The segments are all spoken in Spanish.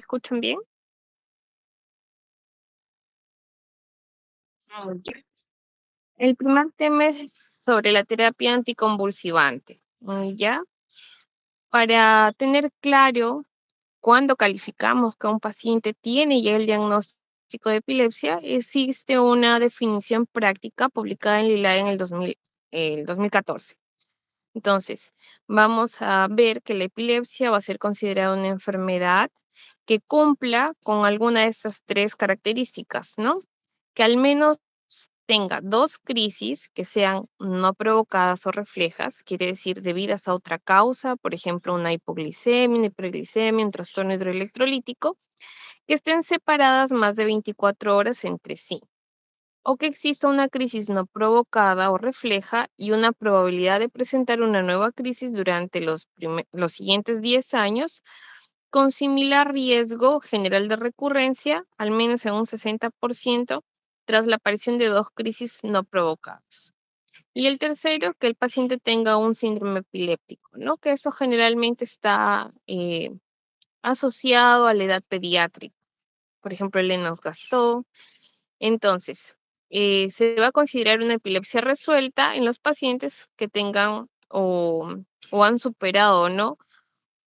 escuchan bien? Muy bien. El primer tema es sobre la terapia anticonvulsivante. ¿Ya? Para tener claro cuándo calificamos que un paciente tiene ya el diagnóstico de epilepsia, existe una definición práctica publicada en Lilay en el 2014. Entonces, vamos a ver que la epilepsia va a ser considerada una enfermedad que cumpla con alguna de estas tres características, ¿no? Que al menos tenga dos crisis que sean no provocadas o reflejas, quiere decir debidas a otra causa, por ejemplo, una hipoglicemia, una hiperglicemia, un trastorno hidroelectrolítico, que estén separadas más de 24 horas entre sí o que exista una crisis no provocada o refleja y una probabilidad de presentar una nueva crisis durante los siguientes 10 años con similar riesgo general de recurrencia, al menos en un 60%, tras la aparición de dos crisis no provocadas. Y el tercero, que el paciente tenga un síndrome epiléptico, ¿no? Que eso generalmente está asociado a la edad pediátrica. Por ejemplo, el Lennox-Gastaut. Entonces, se va a considerar una epilepsia resuelta en los pacientes que tengan o han superado, ¿no?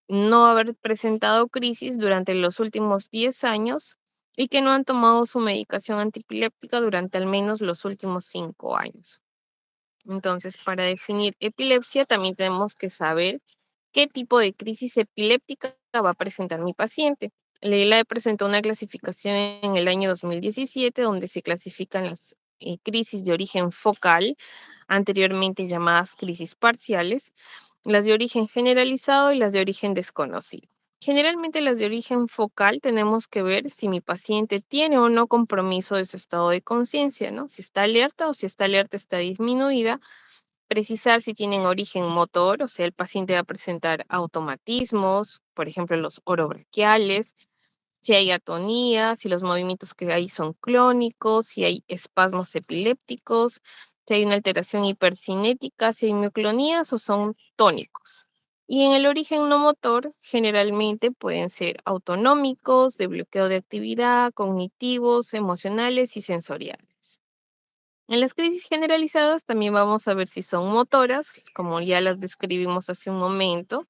No haber presentado crisis durante los últimos 10 años y que no han tomado su medicación antiepiléptica durante al menos los últimos 5 años. Entonces, para definir epilepsia, también tenemos que saber qué tipo de crisis epiléptica va a presentar mi paciente. Leila presentó una clasificación en el año 2017 donde se clasifican las crisis de origen focal, anteriormente llamadas crisis parciales, las de origen generalizado y las de origen desconocido. Generalmente las de origen focal tenemos que ver si mi paciente tiene o no compromiso de su estado de conciencia, ¿no? Si está alerta o si está alerta está disminuida. Precisar si tienen origen motor, o sea, el paciente va a presentar automatismos, por ejemplo, los orobraquiales, si hay atonía, si los movimientos que hay son clónicos, si hay espasmos epilépticos, si hay una alteración hipercinética, si hay mioclonías o son tónicos. Y en el origen no motor, generalmente pueden ser autonómicos, de bloqueo de actividad, cognitivos, emocionales y sensoriales. En las crisis generalizadas también vamos a ver si son motoras, como ya las describimos hace un momento.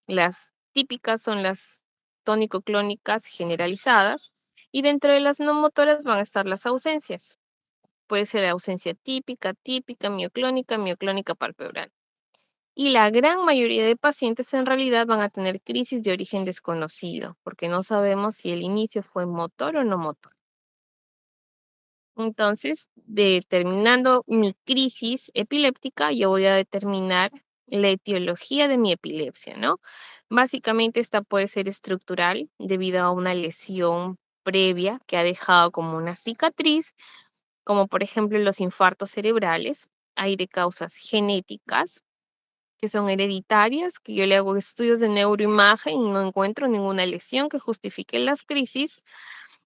Las típicas son las tónico-clónicas generalizadas y dentro de las no motoras van a estar las ausencias. Puede ser ausencia típica, típica, mioclónica, mioclónica palpebral. Y la gran mayoría de pacientes en realidad van a tener crisis de origen desconocido, porque no sabemos si el inicio fue motor o no motor. Entonces, determinando mi crisis epiléptica, yo voy a determinar la etiología de mi epilepsia, ¿no? Básicamente esta puede ser estructural debido a una lesión previa que ha dejado como una cicatriz, como por ejemplo los infartos cerebrales. Hay de causas genéticas que son hereditarias, que yo le hago estudios de neuroimagen y no encuentro ninguna lesión que justifique las crisis.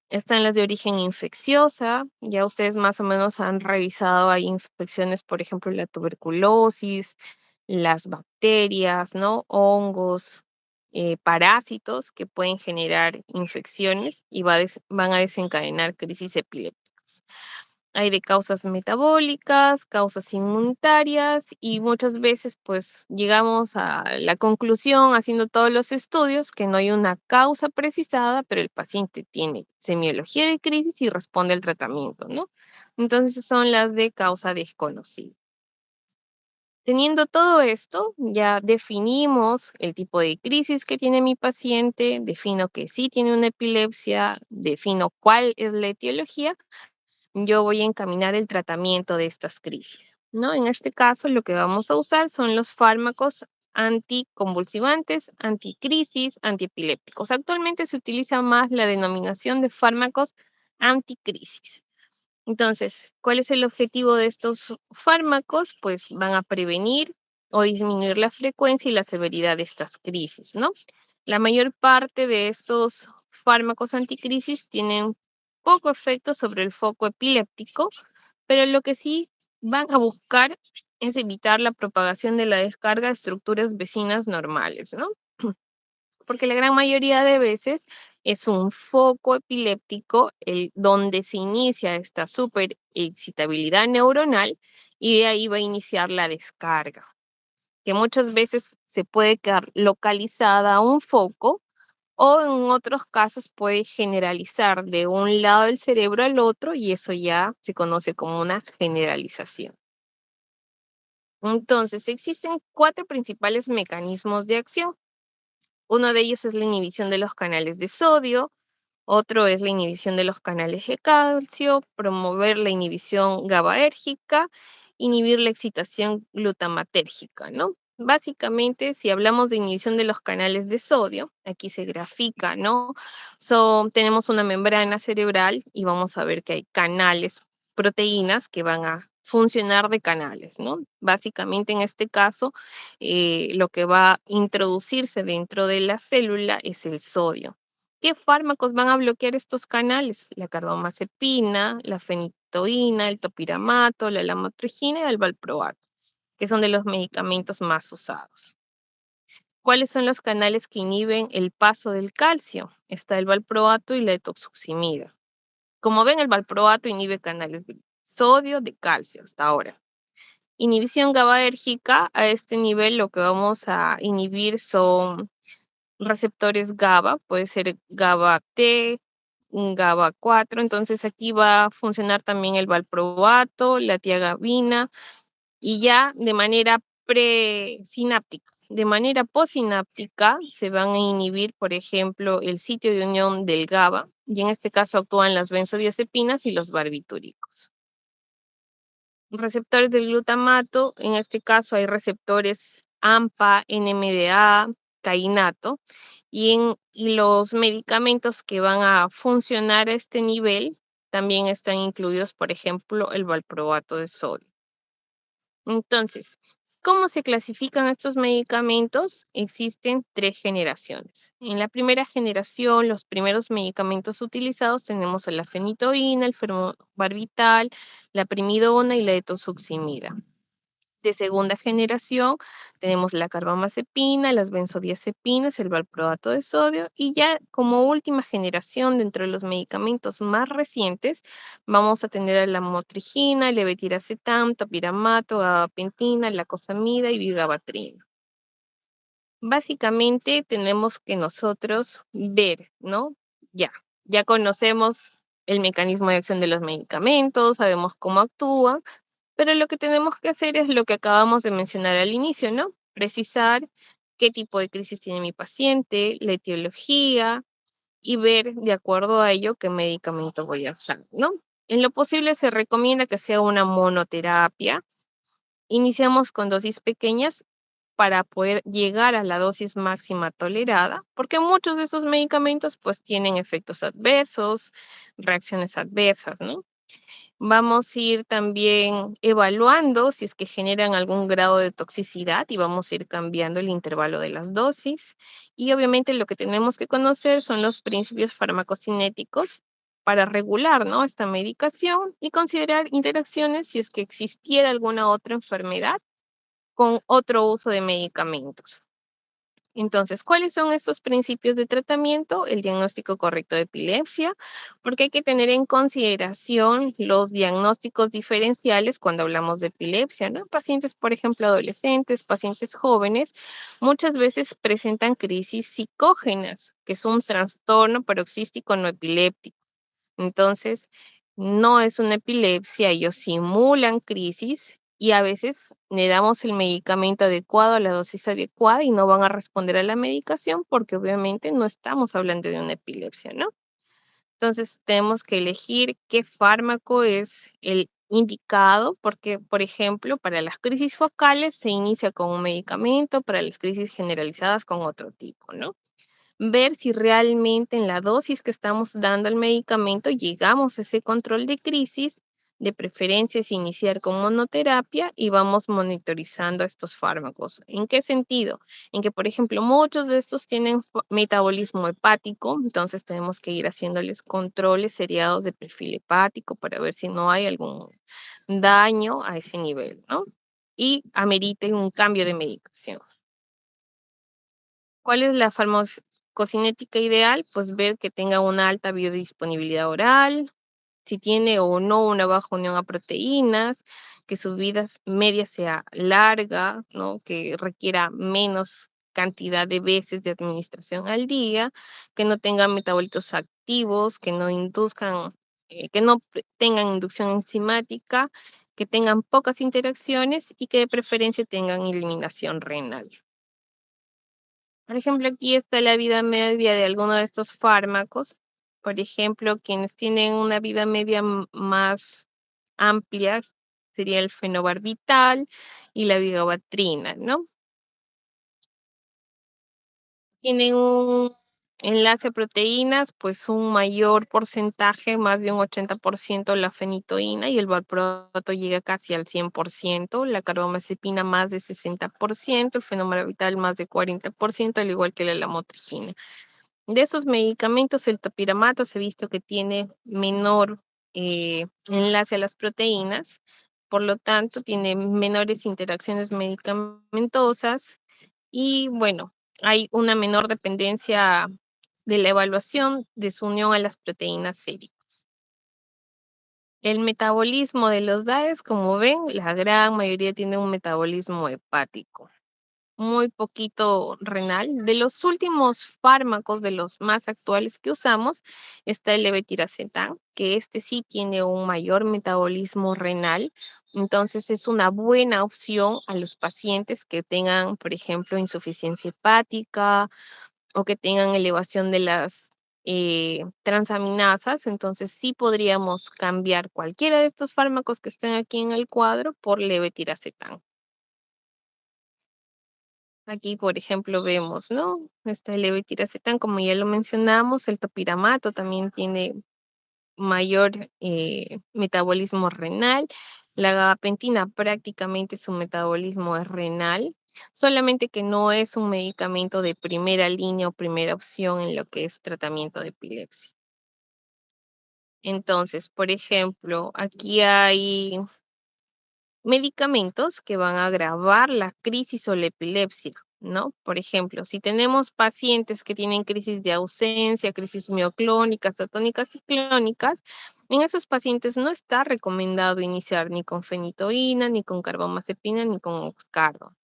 Están las de origen infecciosa, ya ustedes más o menos han revisado, hay infecciones, por ejemplo, la tuberculosis, las bacterias, ¿no? Hongos, parásitos que pueden generar infecciones y van a desencadenar crisis epilépticas. Hay de causas metabólicas, causas inmunitarias y muchas veces pues llegamos a la conclusión haciendo todos los estudios que no hay una causa precisada, pero el paciente tiene semiología de crisis y responde al tratamiento, ¿no? Entonces son las de causa desconocida. Teniendo todo esto, ya definimos el tipo de crisis que tiene mi paciente, defino que sí tiene una epilepsia, defino cuál es la etiología, yo voy a encaminar el tratamiento de estas crisis, ¿no? En este caso, lo que vamos a usar son los fármacos anticonvulsivantes, anticrisis, antiepilépticos. Actualmente se utiliza más la denominación de fármacos anticrisis. Entonces, ¿cuál es el objetivo de estos fármacos? Pues van a prevenir o disminuir la frecuencia y la severidad de estas crisis, ¿no? La mayor parte de estos fármacos anticrisis tienen poco efecto sobre el foco epiléptico, pero lo que sí van a buscar es evitar la propagación de la descarga de estructuras vecinas normales, ¿no? Porque la gran mayoría de veces Es un foco epiléptico donde se inicia esta superexcitabilidad neuronal y de ahí va a iniciar la descarga, que muchas veces se puede quedar localizada a un foco o en otros casos puede generalizar de un lado del cerebro al otro y eso ya se conoce como una generalización. Entonces, existen cuatro principales mecanismos de acción. Uno de ellos es la inhibición de los canales de sodio, otro es la inhibición de los canales de calcio, promover la inhibición GABAérgica, inhibir la excitación glutamatérgica, ¿no? Básicamente, si hablamos de inhibición de los canales de sodio, aquí se grafica, ¿no? Tenemos una membrana cerebral y vamos a ver que hay canales, proteínas que van a funcionar de canales, ¿no? Básicamente, en este caso, lo que va a introducirse dentro de la célula es el sodio. ¿Qué fármacos van a bloquear estos canales? La carbamazepina, la fenitoína, el topiramato, la lamotrigina y el valproato, que son de los medicamentos más usados. ¿Cuáles son los canales que inhiben el paso del calcio? Está el valproato y la etoxuximida. Como ven, el valproato inhibe canales de sodio, de calcio hasta ahora. Inhibición GABAérgica, a este nivel lo que vamos a inhibir son receptores GABA, puede ser GABA-T, GABA-4, entonces aquí va a funcionar también el valproato, la tiagabina, y ya de manera presináptica. De manera posináptica se van a inhibir, por ejemplo, el sitio de unión del GABA, y en este caso actúan las benzodiazepinas y los barbitúricos. Receptores del glutamato, en este caso hay receptores AMPA, NMDA, cainato, y los medicamentos que van a funcionar a este nivel también están incluidos, por ejemplo, el valproato de sodio. Entonces, ¿cómo se clasifican estos medicamentos? Existen tres generaciones. En la primera generación, los primeros medicamentos utilizados tenemos a la fenitoína, el fermobarbital, la primidona y la etosuximida. De segunda generación tenemos la carbamazepina, las benzodiazepinas, el valproato de sodio y ya como última generación dentro de los medicamentos más recientes vamos a tener a la motrigina, el levetiracetam, topiramato, gabapentina, lacosamida y vigabatrina. Básicamente tenemos que nosotros ver, ¿no? Ya conocemos el mecanismo de acción de los medicamentos, sabemos cómo actúan, pero lo que tenemos que hacer es lo que acabamos de mencionar al inicio, ¿no? Precisar qué tipo de crisis tiene mi paciente, la etiología y ver de acuerdo a ello qué medicamento voy a usar, ¿no? En lo posible se recomienda que sea una monoterapia. Iniciamos con dosis pequeñas para poder llegar a la dosis máxima tolerada, porque muchos de estos medicamentos pues tienen efectos adversos, reacciones adversas, ¿no? Vamos a ir también evaluando si es que generan algún grado de toxicidad y vamos a ir cambiando el intervalo de las dosis. Y obviamente lo que tenemos que conocer son los principios farmacocinéticos para regular, ¿no?, esta medicación y considerar interacciones si es que existiera alguna otra enfermedad con otro uso de medicamentos. Entonces, ¿cuáles son estos principios de tratamiento? El diagnóstico correcto de epilepsia, porque hay que tener en consideración los diagnósticos diferenciales cuando hablamos de epilepsia, ¿no? Pacientes, por ejemplo, adolescentes, pacientes jóvenes, muchas veces presentan crisis psicógenas, que es un trastorno paroxístico no epiléptico. Entonces, no es una epilepsia, ellos simulan crisis y a veces le damos el medicamento adecuado a la dosis adecuada y no van a responder a la medicación porque obviamente no estamos hablando de una epilepsia, ¿no? Entonces, tenemos que elegir qué fármaco es el indicado porque, por ejemplo, para las crisis focales se inicia con un medicamento, para las crisis generalizadas con otro tipo, ¿no? Ver si realmente en la dosis que estamos dando al medicamento llegamos a ese control de crisis, de preferencia es iniciar con monoterapia y vamos monitorizando estos fármacos. ¿En qué sentido? En que, por ejemplo, muchos de estos tienen metabolismo hepático, entonces tenemos que ir haciéndoles controles seriados de perfil hepático para ver si no hay algún daño a ese nivel, ¿no? Y ameriten un cambio de medicación. ¿Cuál es la Cocinética ideal, pues ver que tenga una alta biodisponibilidad oral, si tiene o no una baja unión a proteínas, que su vida media sea larga, ¿no? Que requiera menos cantidad de veces de administración al día, que no tenga metabolitos activos, que no induzcan, que no tengan inducción enzimática, que tengan pocas interacciones y que de preferencia tengan eliminación renal. Por ejemplo, aquí está la vida media de alguno de estos fármacos. Por ejemplo, quienes tienen una vida media más amplia sería el fenobarbital y la vigabatrina, ¿no? Tienen un enlace a proteínas, pues un mayor porcentaje, más de un 80% la fenitoína y el valproato llega casi al 100%, la carbamazepina más de 60%, el fenobarbital más de 40%, al igual que la lamotrigina. De esos medicamentos, el topiramato se ha visto que tiene menor enlace a las proteínas, por lo tanto, tiene menores interacciones medicamentosas y, bueno, hay una menor dependencia de la evaluación de su unión a las proteínas séricas. El metabolismo de los DAEs, como ven, la gran mayoría tiene un metabolismo hepático, muy poquito renal. De los últimos fármacos, de los más actuales que usamos, está el levetiracetam, que este sí tiene un mayor metabolismo renal. Entonces es una buena opción a los pacientes que tengan, por ejemplo, insuficiencia hepática o que tengan elevación de las transaminasas. Entonces sí podríamos cambiar cualquiera de estos fármacos que estén aquí en el cuadro por levetiracetam. Aquí, por ejemplo, vemos, ¿no? Está el levetiracetam, como ya lo mencionamos, el topiramato también tiene mayor metabolismo renal. La gabapentina prácticamente su metabolismo es renal, solamente que no es un medicamento de primera línea o primera opción en lo que es tratamiento de epilepsia. Entonces, por ejemplo, aquí hay medicamentos que van a agravar la crisis o la epilepsia, ¿no? Por ejemplo, si tenemos pacientes que tienen crisis de ausencia, crisis mioclónicas, atónicas y clónicas, en esos pacientes no está recomendado iniciar ni con fenitoína, ni con carbamazepina, ni con Oxcardo.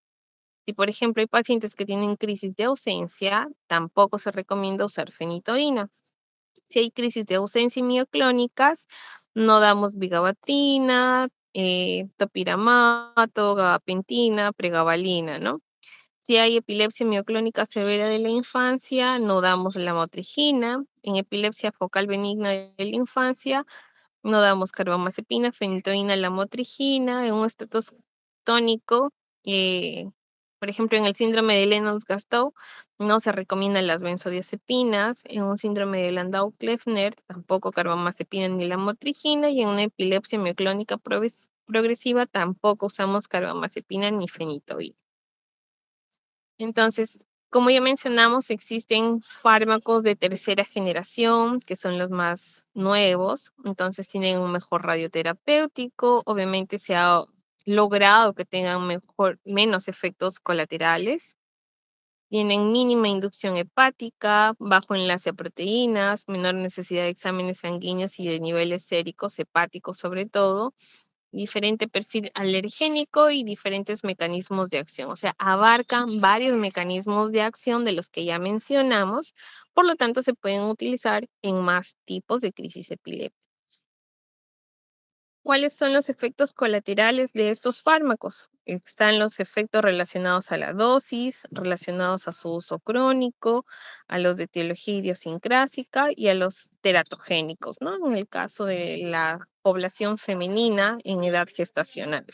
Si, por ejemplo, hay pacientes que tienen crisis de ausencia, tampoco se recomienda usar fenitoína. Si hay crisis de ausencia y mioclónicas, no damos vigabatrina, topiramato, gabapentina, pregabalina, ¿no? Si hay epilepsia mioclónica severa de la infancia, no damos la motrigina. En epilepsia focal benigna de la infancia, no damos carbamazepina, fenitoína, lamotrigina. En un estatus tónico, eh, por ejemplo, en el síndrome de Lennox-Gastaut, no se recomiendan las benzodiazepinas. En un síndrome de Landau-Kleffner, tampoco carbamazepina ni lamotrigina. Y en una epilepsia mioclónica progresiva, tampoco usamos carbamazepina ni fenitoína. Entonces, como ya mencionamos, existen fármacos de tercera generación, que son los más nuevos, entonces tienen un mejor radioterapéutico, obviamente se ha logrado que tengan menos efectos colaterales, tienen mínima inducción hepática, bajo enlace a proteínas, menor necesidad de exámenes sanguíneos y de niveles séricos, hepáticos sobre todo, diferente perfil alergénico y diferentes mecanismos de acción. O sea, abarcan varios mecanismos de acción de los que ya mencionamos, por lo tanto se pueden utilizar en más tipos de crisis epilépticas. ¿Cuáles son los efectos colaterales de estos fármacos? Están los efectos relacionados a la dosis, relacionados a su uso crónico, a los de etiología idiosincrásica y a los teratogénicos, ¿no? En el caso de la población femenina en edad gestacional.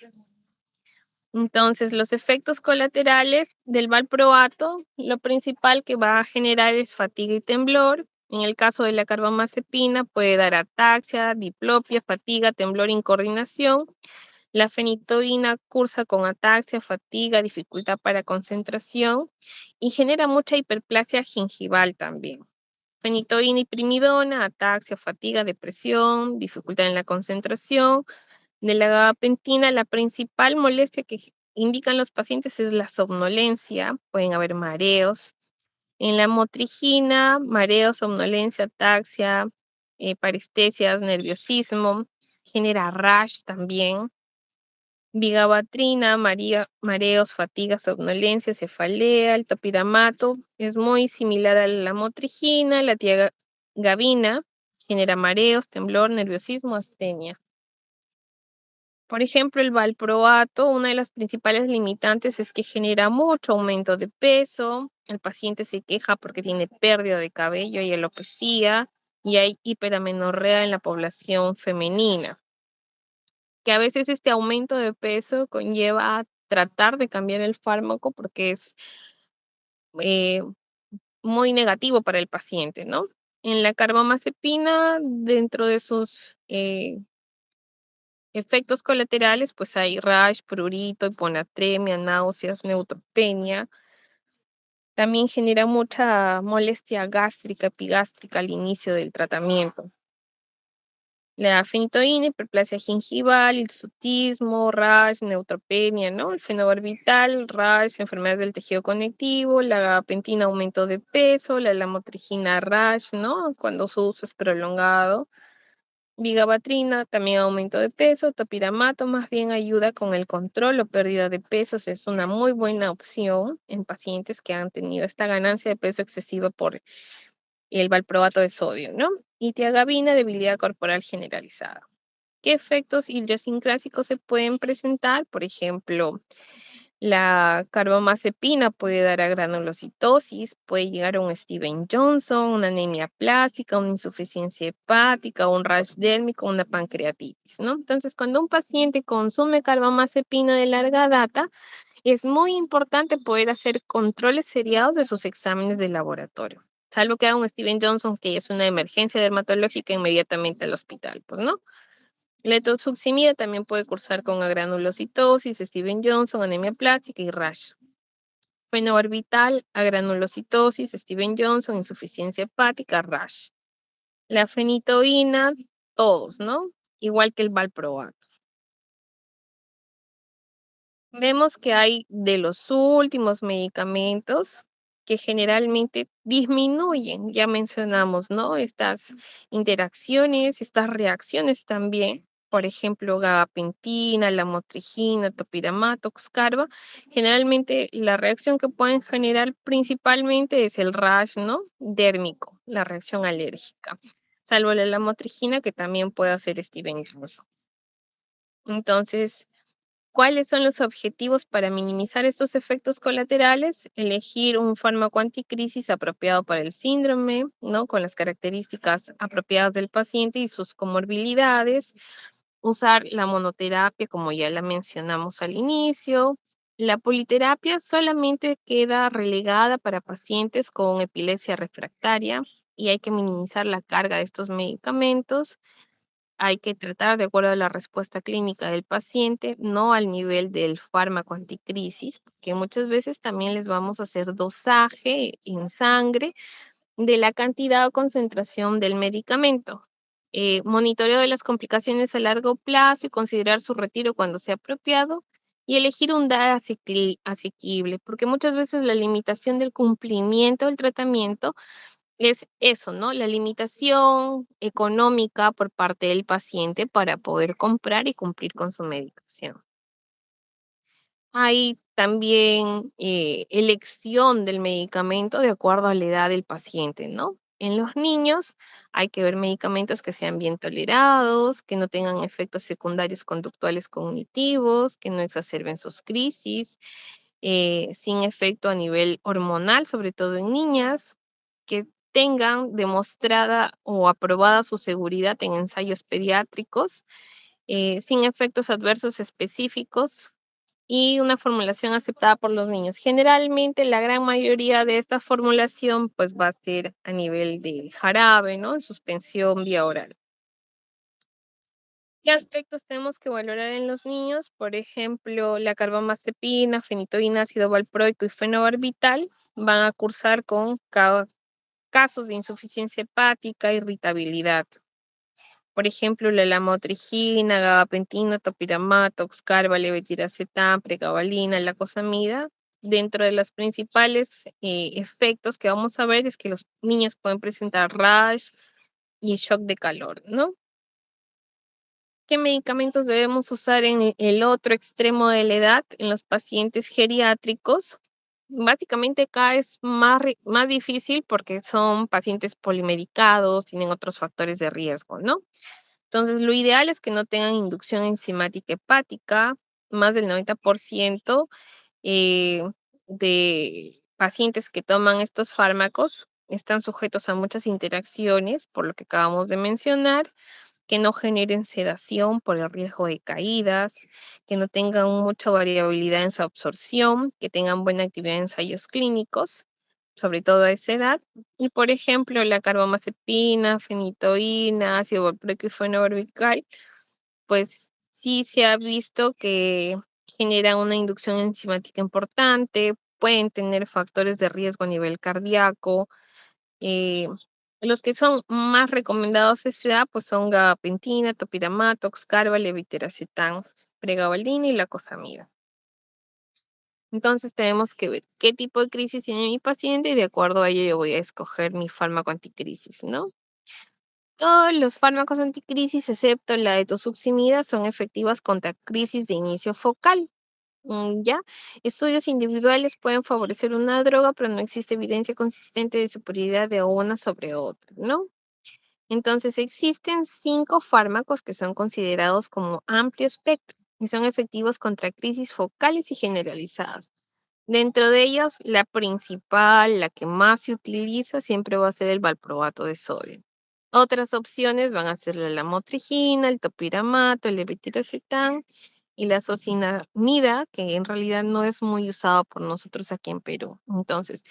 Entonces, los efectos colaterales del valproato, lo principal que va a generar es fatiga y temblor. En el caso de la carbamazepina, puede dar ataxia, diplopia, fatiga, temblor, incoordinación. La fenitoína cursa con ataxia, fatiga, dificultad para concentración y genera mucha hiperplasia gingival también. Fenitoína y primidona, ataxia, fatiga, depresión, dificultad en la concentración. De la gabapentina, la principal molestia que indican los pacientes es la somnolencia, pueden haber mareos. En la motrigina, mareos, somnolencia, ataxia, parestesias, nerviosismo, genera rash también. Vigabatrina, mareos, fatiga, somnolencia, cefalea, el topiramato es muy similar a la motrigina, la tiagabina genera mareos, temblor, nerviosismo, astenia. Por ejemplo, el valproato, una de las principales limitantes es que genera mucho aumento de peso, el paciente se queja porque tiene pérdida de cabello y alopecia, y hay hiperamenorrea en la población femenina, que a veces este aumento de peso conlleva a tratar de cambiar el fármaco porque es eh, muy negativo para el paciente, ¿no? En la carbamazepina, dentro de sus efectos colaterales, pues hay rash, prurito, hiponatremia, náuseas, neutropenia. También genera mucha molestia gástrica, epigástrica al inicio del tratamiento. La fenitoína, hiperplasia gingival, hirsutismo, rash, neutropenia, ¿no? El fenobarbital, rash, enfermedades del tejido conectivo, la gabapentina, aumento de peso, la lamotrigina, rash, ¿no? Cuando su uso es prolongado. Vigabatrina, también aumento de peso, topiramato más bien ayuda con el control o pérdida de pesos, es una muy buena opción en pacientes que han tenido esta ganancia de peso excesiva por el valproato de sodio, ¿no? Y tiagabina, debilidad corporal generalizada. ¿Qué efectos idiosincrásicos se pueden presentar? Por ejemplo, la carbamazepina puede dar a granulocitosis, puede llegar a un Steven Johnson, una anemia plástica, una insuficiencia hepática, un rash dérmico, una pancreatitis, ¿no? Entonces, cuando un paciente consume carbamazepina de larga data, es muy importante poder hacer controles seriados de sus exámenes de laboratorio. Salvo que haga un Steven Johnson, que es una emergencia dermatológica, inmediatamente al hospital, pues, ¿no? La etosuximida también puede cursar con agranulocitosis, Steven Johnson, anemia plástica y rash. Fenobarbital, agranulocitosis, Steven Johnson, insuficiencia hepática, rash. La fenitoína, todos, ¿no? Igual que el valproato. Vemos que hay de los últimos medicamentos que generalmente disminuyen, ya mencionamos, ¿no? Estas interacciones, estas reacciones también, por ejemplo, gabapentina, lamotrigina, topiramato, Xcarba, generalmente la reacción que pueden generar principalmente es el rash, ¿no? Dérmico, la reacción alérgica, salvo la lamotrigina que también puede hacer Steven Johnson. Entonces, ¿cuáles son los objetivos para minimizar estos efectos colaterales? Elegir un fármaco anticrisis apropiado para el síndrome, ¿no? Con las características apropiadas del paciente y sus comorbilidades. Usar la monoterapia, como ya la mencionamos al inicio. La politerapia solamente queda relegada para pacientes con epilepsia refractaria y hay que minimizar la carga de estos medicamentos. Hay que tratar de acuerdo a la respuesta clínica del paciente, no al nivel del fármaco anticrisis, porque muchas veces también les vamos a hacer dosaje en sangre de la cantidad o concentración del medicamento. Monitoreo de las complicaciones a largo plazo y considerar su retiro cuando sea apropiado y elegir un DAE asequible, porque muchas veces la limitación del cumplimiento del tratamiento es eso, ¿no? La limitación económica por parte del paciente para poder comprar y cumplir con su medicación. Hay también elección del medicamento de acuerdo a la edad del paciente, ¿no? En los niños hay que ver medicamentos que sean bien tolerados, que no tengan efectos secundarios conductuales cognitivos, que no exacerben sus crisis, sin efecto a nivel hormonal, sobre todo en niñas, que tengan demostrada o aprobada su seguridad en ensayos pediátricos, sin efectos adversos específicos y una formulación aceptada por los niños. Generalmente, la gran mayoría de esta formulación, pues, va a ser a nivel de jarabe, ¿no? En suspensión vía oral. ¿Qué aspectos tenemos que valorar en los niños? Por ejemplo, la carbamazepina, fenitoína, ácido valproico y fenobarbital van a cursar con casos de insuficiencia hepática, irritabilidad. Por ejemplo, la lamotrigina, gabapentina, topiramato, Xcarba, levetiracetam, pregabalina, lacosamida, dentro de los principales efectos que vamos a ver es que los niños pueden presentar rash y shock de calor, ¿no? ¿Qué medicamentos debemos usar en el otro extremo de la edad, en los pacientes geriátricos? Básicamente acá es más difícil porque son pacientes polimedicados, tienen otros factores de riesgo, ¿no? Entonces, lo ideal es que no tengan inducción enzimática hepática, más del 90% eh, de pacientes que toman estos fármacos están sujetos a muchas interacciones, por lo que acabamos de mencionar, que no generen sedación por el riesgo de caídas, que no tengan mucha variabilidad en su absorción, que tengan buena actividad en ensayos clínicos, sobre todo a esa edad. Y, por ejemplo, la carbamazepina, fenitoína, ácido valproico y fenobarbital, pues sí se ha visto que generan una inducción enzimática importante, pueden tener factores de riesgo a nivel cardíaco, eh, los que son más recomendados a esta edad, pues son gabapentina, topiramato, oxcarba, levetiracetam, pregabalina y lacosamida. Entonces tenemos que ver qué tipo de crisis tiene mi paciente y de acuerdo a ello yo voy a escoger mi fármaco anticrisis, ¿no? Todos los fármacos anticrisis, excepto la etosuximida, son efectivas contra crisis de inicio focal. ¿Ya? Estudios individuales pueden favorecer una droga, pero no existe evidencia consistente de superioridad de una sobre otra, ¿no? Entonces, existen 5 fármacos que son considerados como amplio espectro y son efectivos contra crisis focales y generalizadas. Dentro de ellas, la principal, la que más se utiliza, siempre va a ser el valproato de sodio. Otras opciones van a ser la lamotrigina, el topiramato, el levetiracetam y la socinamida, que en realidad no es muy usado por nosotros aquí en Perú. Entonces,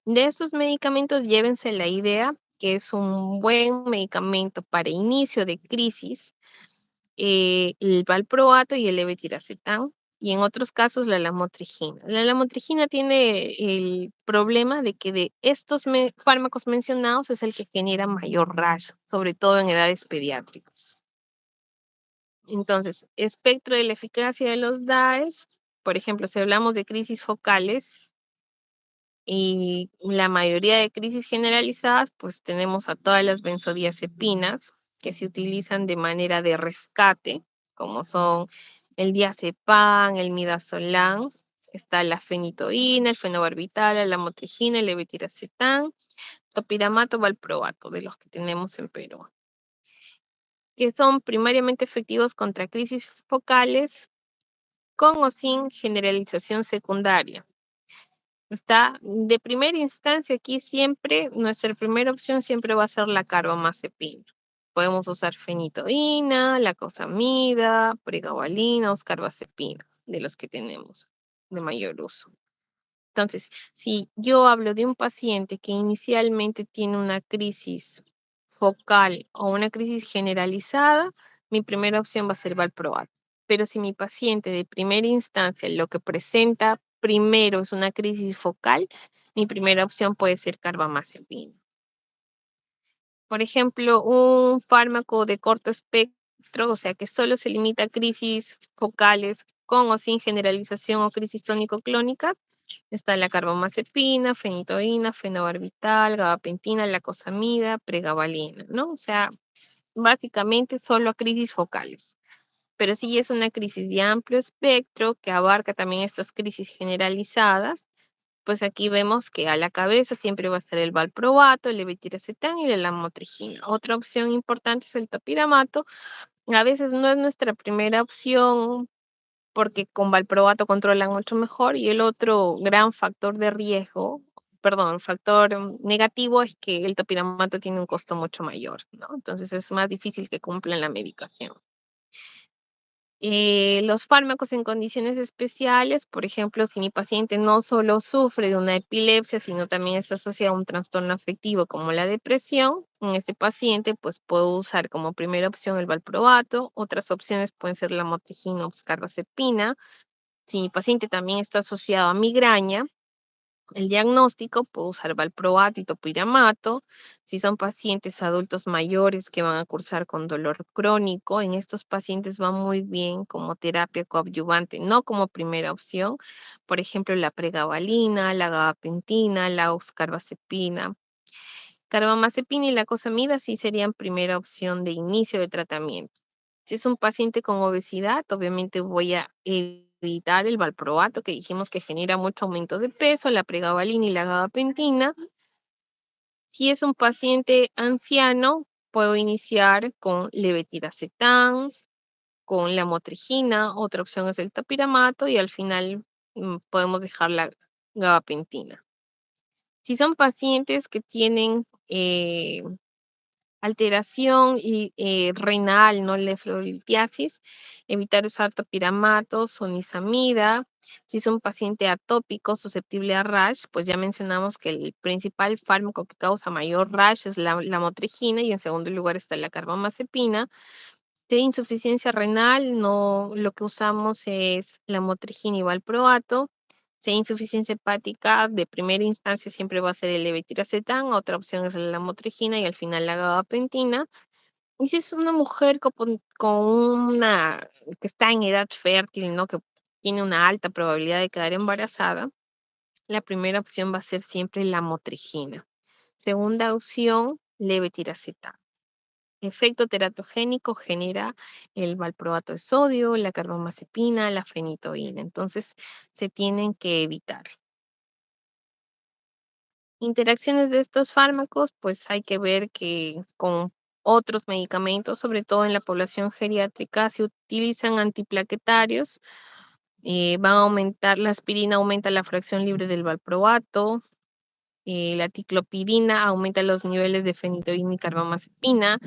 de estos medicamentos, llévense la idea que es un buen medicamento para inicio de crisis, el valproato y el levetiracetam, y en otros casos la lamotrigina. La lamotrigina tiene el problema de que de estos fármacos mencionados es el que genera mayor rash, sobre todo en edades pediátricas. Entonces, espectro de la eficacia de los DAEs, por ejemplo, si hablamos de crisis focales y la mayoría de crisis generalizadas, pues tenemos a todas las benzodiazepinas que se utilizan de manera de rescate, como son el diazepam, el midazolam, está la fenitoína, el fenobarbital, la lamotrigina, el levetiracetam, topiramato, valproato, de los que tenemos en Perú, que son primariamente efectivos contra crisis focales con o sin generalización secundaria. Está de primera instancia aquí siempre, nuestra primera opción siempre va a ser la carbamazepina. Podemos usar fenitoína, lacosamida, pregabalina, oscarbazepina, de los que tenemos de mayor uso. Entonces, si yo hablo de un paciente que inicialmente tiene una crisis focal o una crisis generalizada, mi primera opción va a ser valproato. Pero si mi paciente de primera instancia lo que presenta primero es una crisis focal, mi primera opción puede ser carbamazepina. Por ejemplo, un fármaco de corto espectro, o sea, que solo se limita a crisis focales con o sin generalización o crisis tónico-clónicas, está la carbamazepina, fenitoína, fenobarbital, gabapentina, lacosamida, pregabalina, ¿no? O sea, básicamente solo a crisis focales. Pero si es una crisis de amplio espectro que abarca también estas crisis generalizadas, pues aquí vemos que a la cabeza siempre va a estar el valproato, el levetiracetam y la lamotrigina. Otra opción importante es el topiramato. A veces no es nuestra primera opción porque con valproato controlan mucho mejor y el otro gran factor de riesgo, perdón, factor negativo es que el topiramato tiene un costo mucho mayor, ¿no? Entonces es más difícil que cumplan la medicación. Los fármacos en condiciones especiales, por ejemplo, si mi paciente no solo sufre de una epilepsia, sino también está asociado a un trastorno afectivo como la depresión, en este paciente pues puedo usar como primera opción el valproato, otras opciones pueden ser la motrigina o oscarbazepina. Si mi paciente también está asociado a migraña, El diagnóstico puedo usar valproato y topiramato. Si son pacientes adultos mayores que van a cursar con dolor crónico, en estos pacientes va muy bien como terapia coadyuvante, no como primera opción. Por ejemplo, la pregabalina, la gabapentina, la oxcarbazepina. Carbamazepina y la cosamida sí serían primera opción de inicio de tratamiento. Si es un paciente con obesidad, obviamente voy a evitar el valproato, que dijimos que genera mucho aumento de peso, la pregabalina y la gabapentina. Si es un paciente anciano, puedo iniciar con levetiracetam, con la motrigina, otra opción es el topiramato y al final podemos dejar la gabapentina. Si son pacientes que tienen alteración renal, ¿no? Nefrolitiasis, evitar usar topiramatos o nisamida. Si es un paciente atópico susceptible a rash, pues ya mencionamos que el principal fármaco que causa mayor rash es la motrigina y en segundo lugar está la carbamazepina. De insuficiencia renal, no, lo que usamos es la motrigina y valproato. Si hay insuficiencia hepática, de primera instancia siempre va a ser el levetiracetam, otra opción es la motrigina y al final la gabapentina. Y si es una mujer con una que está en edad fértil, ¿no? Que tiene una alta probabilidad de quedar embarazada, la primera opción va a ser siempre la motrigina. Segunda opción, levetiracetam. Efecto teratogénico genera el valproato de sodio, la carbamazepina, la fenitoína. Entonces, se tienen que evitar. Interacciones de estos fármacos, pues hay que ver que con otros medicamentos, sobre todo en la población geriátrica, se utilizan antiplaquetarios. Van a aumentar, la aspirina aumenta la fracción libre del valproato, la ticlopidina aumenta los niveles de fenitoína y carbamazepina.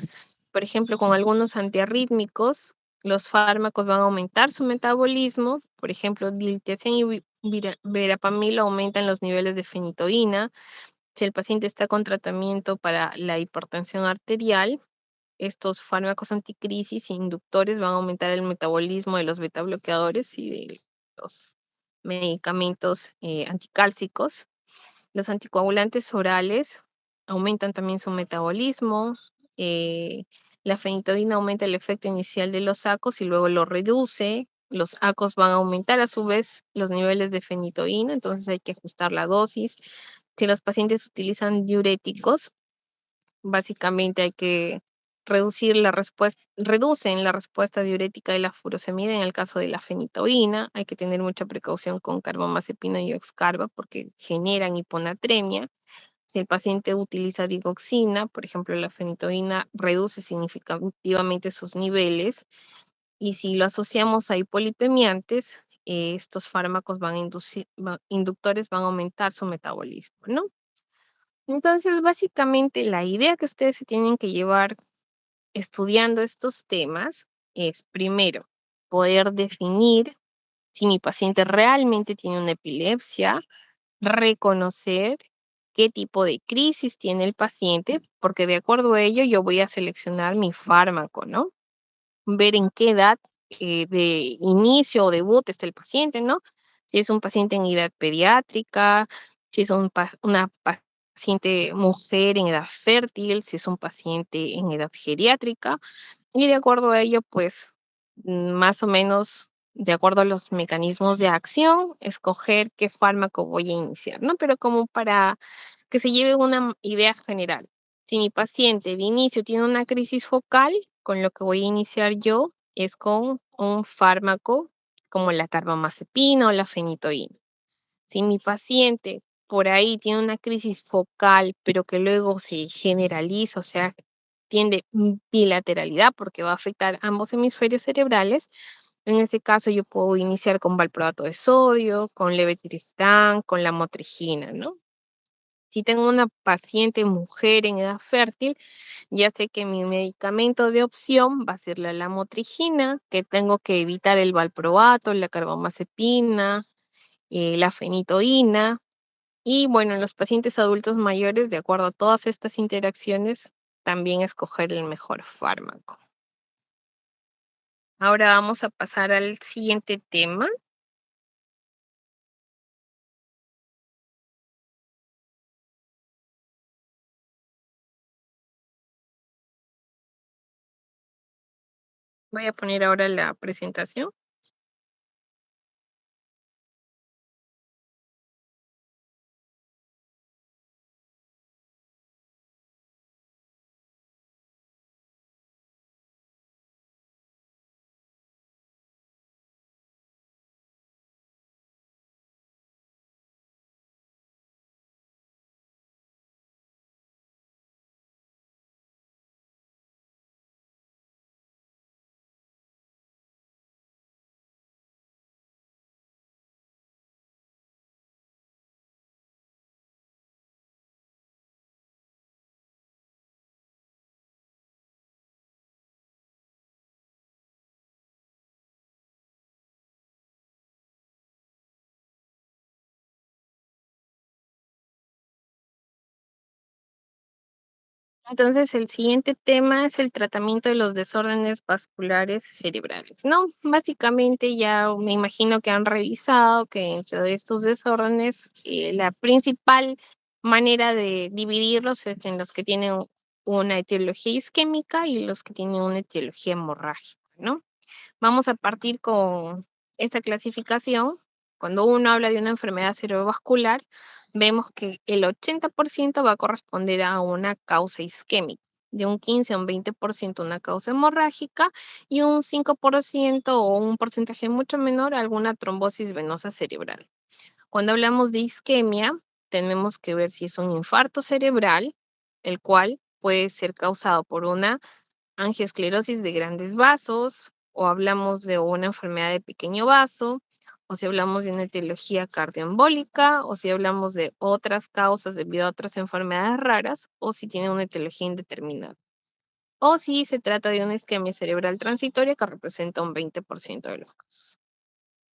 Por ejemplo, con algunos antiarrítmicos, los fármacos van a aumentar su metabolismo. Por ejemplo, diltiazem y verapamil aumentan los niveles de fenitoína. Si el paciente está con tratamiento para la hipertensión arterial, estos fármacos anticrisis e inductores van a aumentar el metabolismo de los beta bloqueadores y de los medicamentos anticálcicos. Los anticoagulantes orales aumentan también su metabolismo. La fenitoína aumenta el efecto inicial de los ACOs y luego lo reduce. Los ACOs van a aumentar a su vez los niveles de fenitoína, entonces hay que ajustar la dosis. Si los pacientes utilizan diuréticos, básicamente hay que reducen la respuesta diurética de la furosemida en el caso de la fenitoína. Hay que tener mucha precaución con carbamazepina y oxcarba porque generan hiponatremia. Si el paciente utiliza digoxina, por ejemplo, la fenitoína reduce significativamente sus niveles y si lo asociamos a hipolipemiantes, estos fármacos inductores van a aumentar su metabolismo, ¿no? Entonces, básicamente, la idea que ustedes se tienen que llevar estudiando estos temas es, primero, poder definir si mi paciente realmente tiene una epilepsia, reconocer qué tipo de crisis tiene el paciente, porque de acuerdo a ello yo voy a seleccionar mi fármaco, ¿no? Ver en qué edad de inicio o debut está el paciente, ¿no? Si es un paciente en edad pediátrica, si es una paciente mujer en edad fértil, si es un paciente en edad geriátrica, y de acuerdo a ello, pues más o menos, de acuerdo a los mecanismos de acción, escoger qué fármaco voy a iniciar, ¿no? Pero como para que se lleve una idea general. Si mi paciente de inicio tiene una crisis focal, con lo que voy a iniciar yo es con un fármaco como la carbamazepina o la fenitoína. Si mi paciente por ahí tiene una crisis focal, pero que luego se generaliza, o sea, tiende bilateralidad porque va a afectar ambos hemisferios cerebrales, en ese caso yo puedo iniciar con valproato de sodio, con levetiracetam, con la motrigina, ¿no? Si tengo una paciente mujer en edad fértil, ya sé que mi medicamento de opción va a ser la lamotrigina, que tengo que evitar el valproato, la carbamazepina, la fenitoína. Y bueno, en los pacientes adultos mayores, de acuerdo a todas estas interacciones, también escoger el mejor fármaco. Ahora vamos a pasar al siguiente tema. Voy a poner ahora la presentación. Entonces, el siguiente tema es el tratamiento de los desórdenes vasculares cerebrales, ¿no? Básicamente, ya me imagino que han revisado que dentro de estos desórdenes, la principal manera de dividirlos es en los que tienen una etiología isquémica y los que tienen una etiología hemorrágica, ¿no? Vamos a partir con esta clasificación. Cuando uno habla de una enfermedad cerebrovascular, vemos que el 80% va a corresponder a una causa isquémica, de un 15 a un 20% una causa hemorrágica y un 5% o un porcentaje mucho menor a alguna trombosis venosa cerebral. Cuando hablamos de isquemia, tenemos que ver si es un infarto cerebral, el cual puede ser causado por una angiosclerosis de grandes vasos, o hablamos de una enfermedad de pequeño vaso, o si hablamos de una etiología cardioembólica, o si hablamos de otras causas debido a otras enfermedades raras, o si tiene una etiología indeterminada. O si se trata de una isquemia cerebral transitoria que representa un 20% de los casos.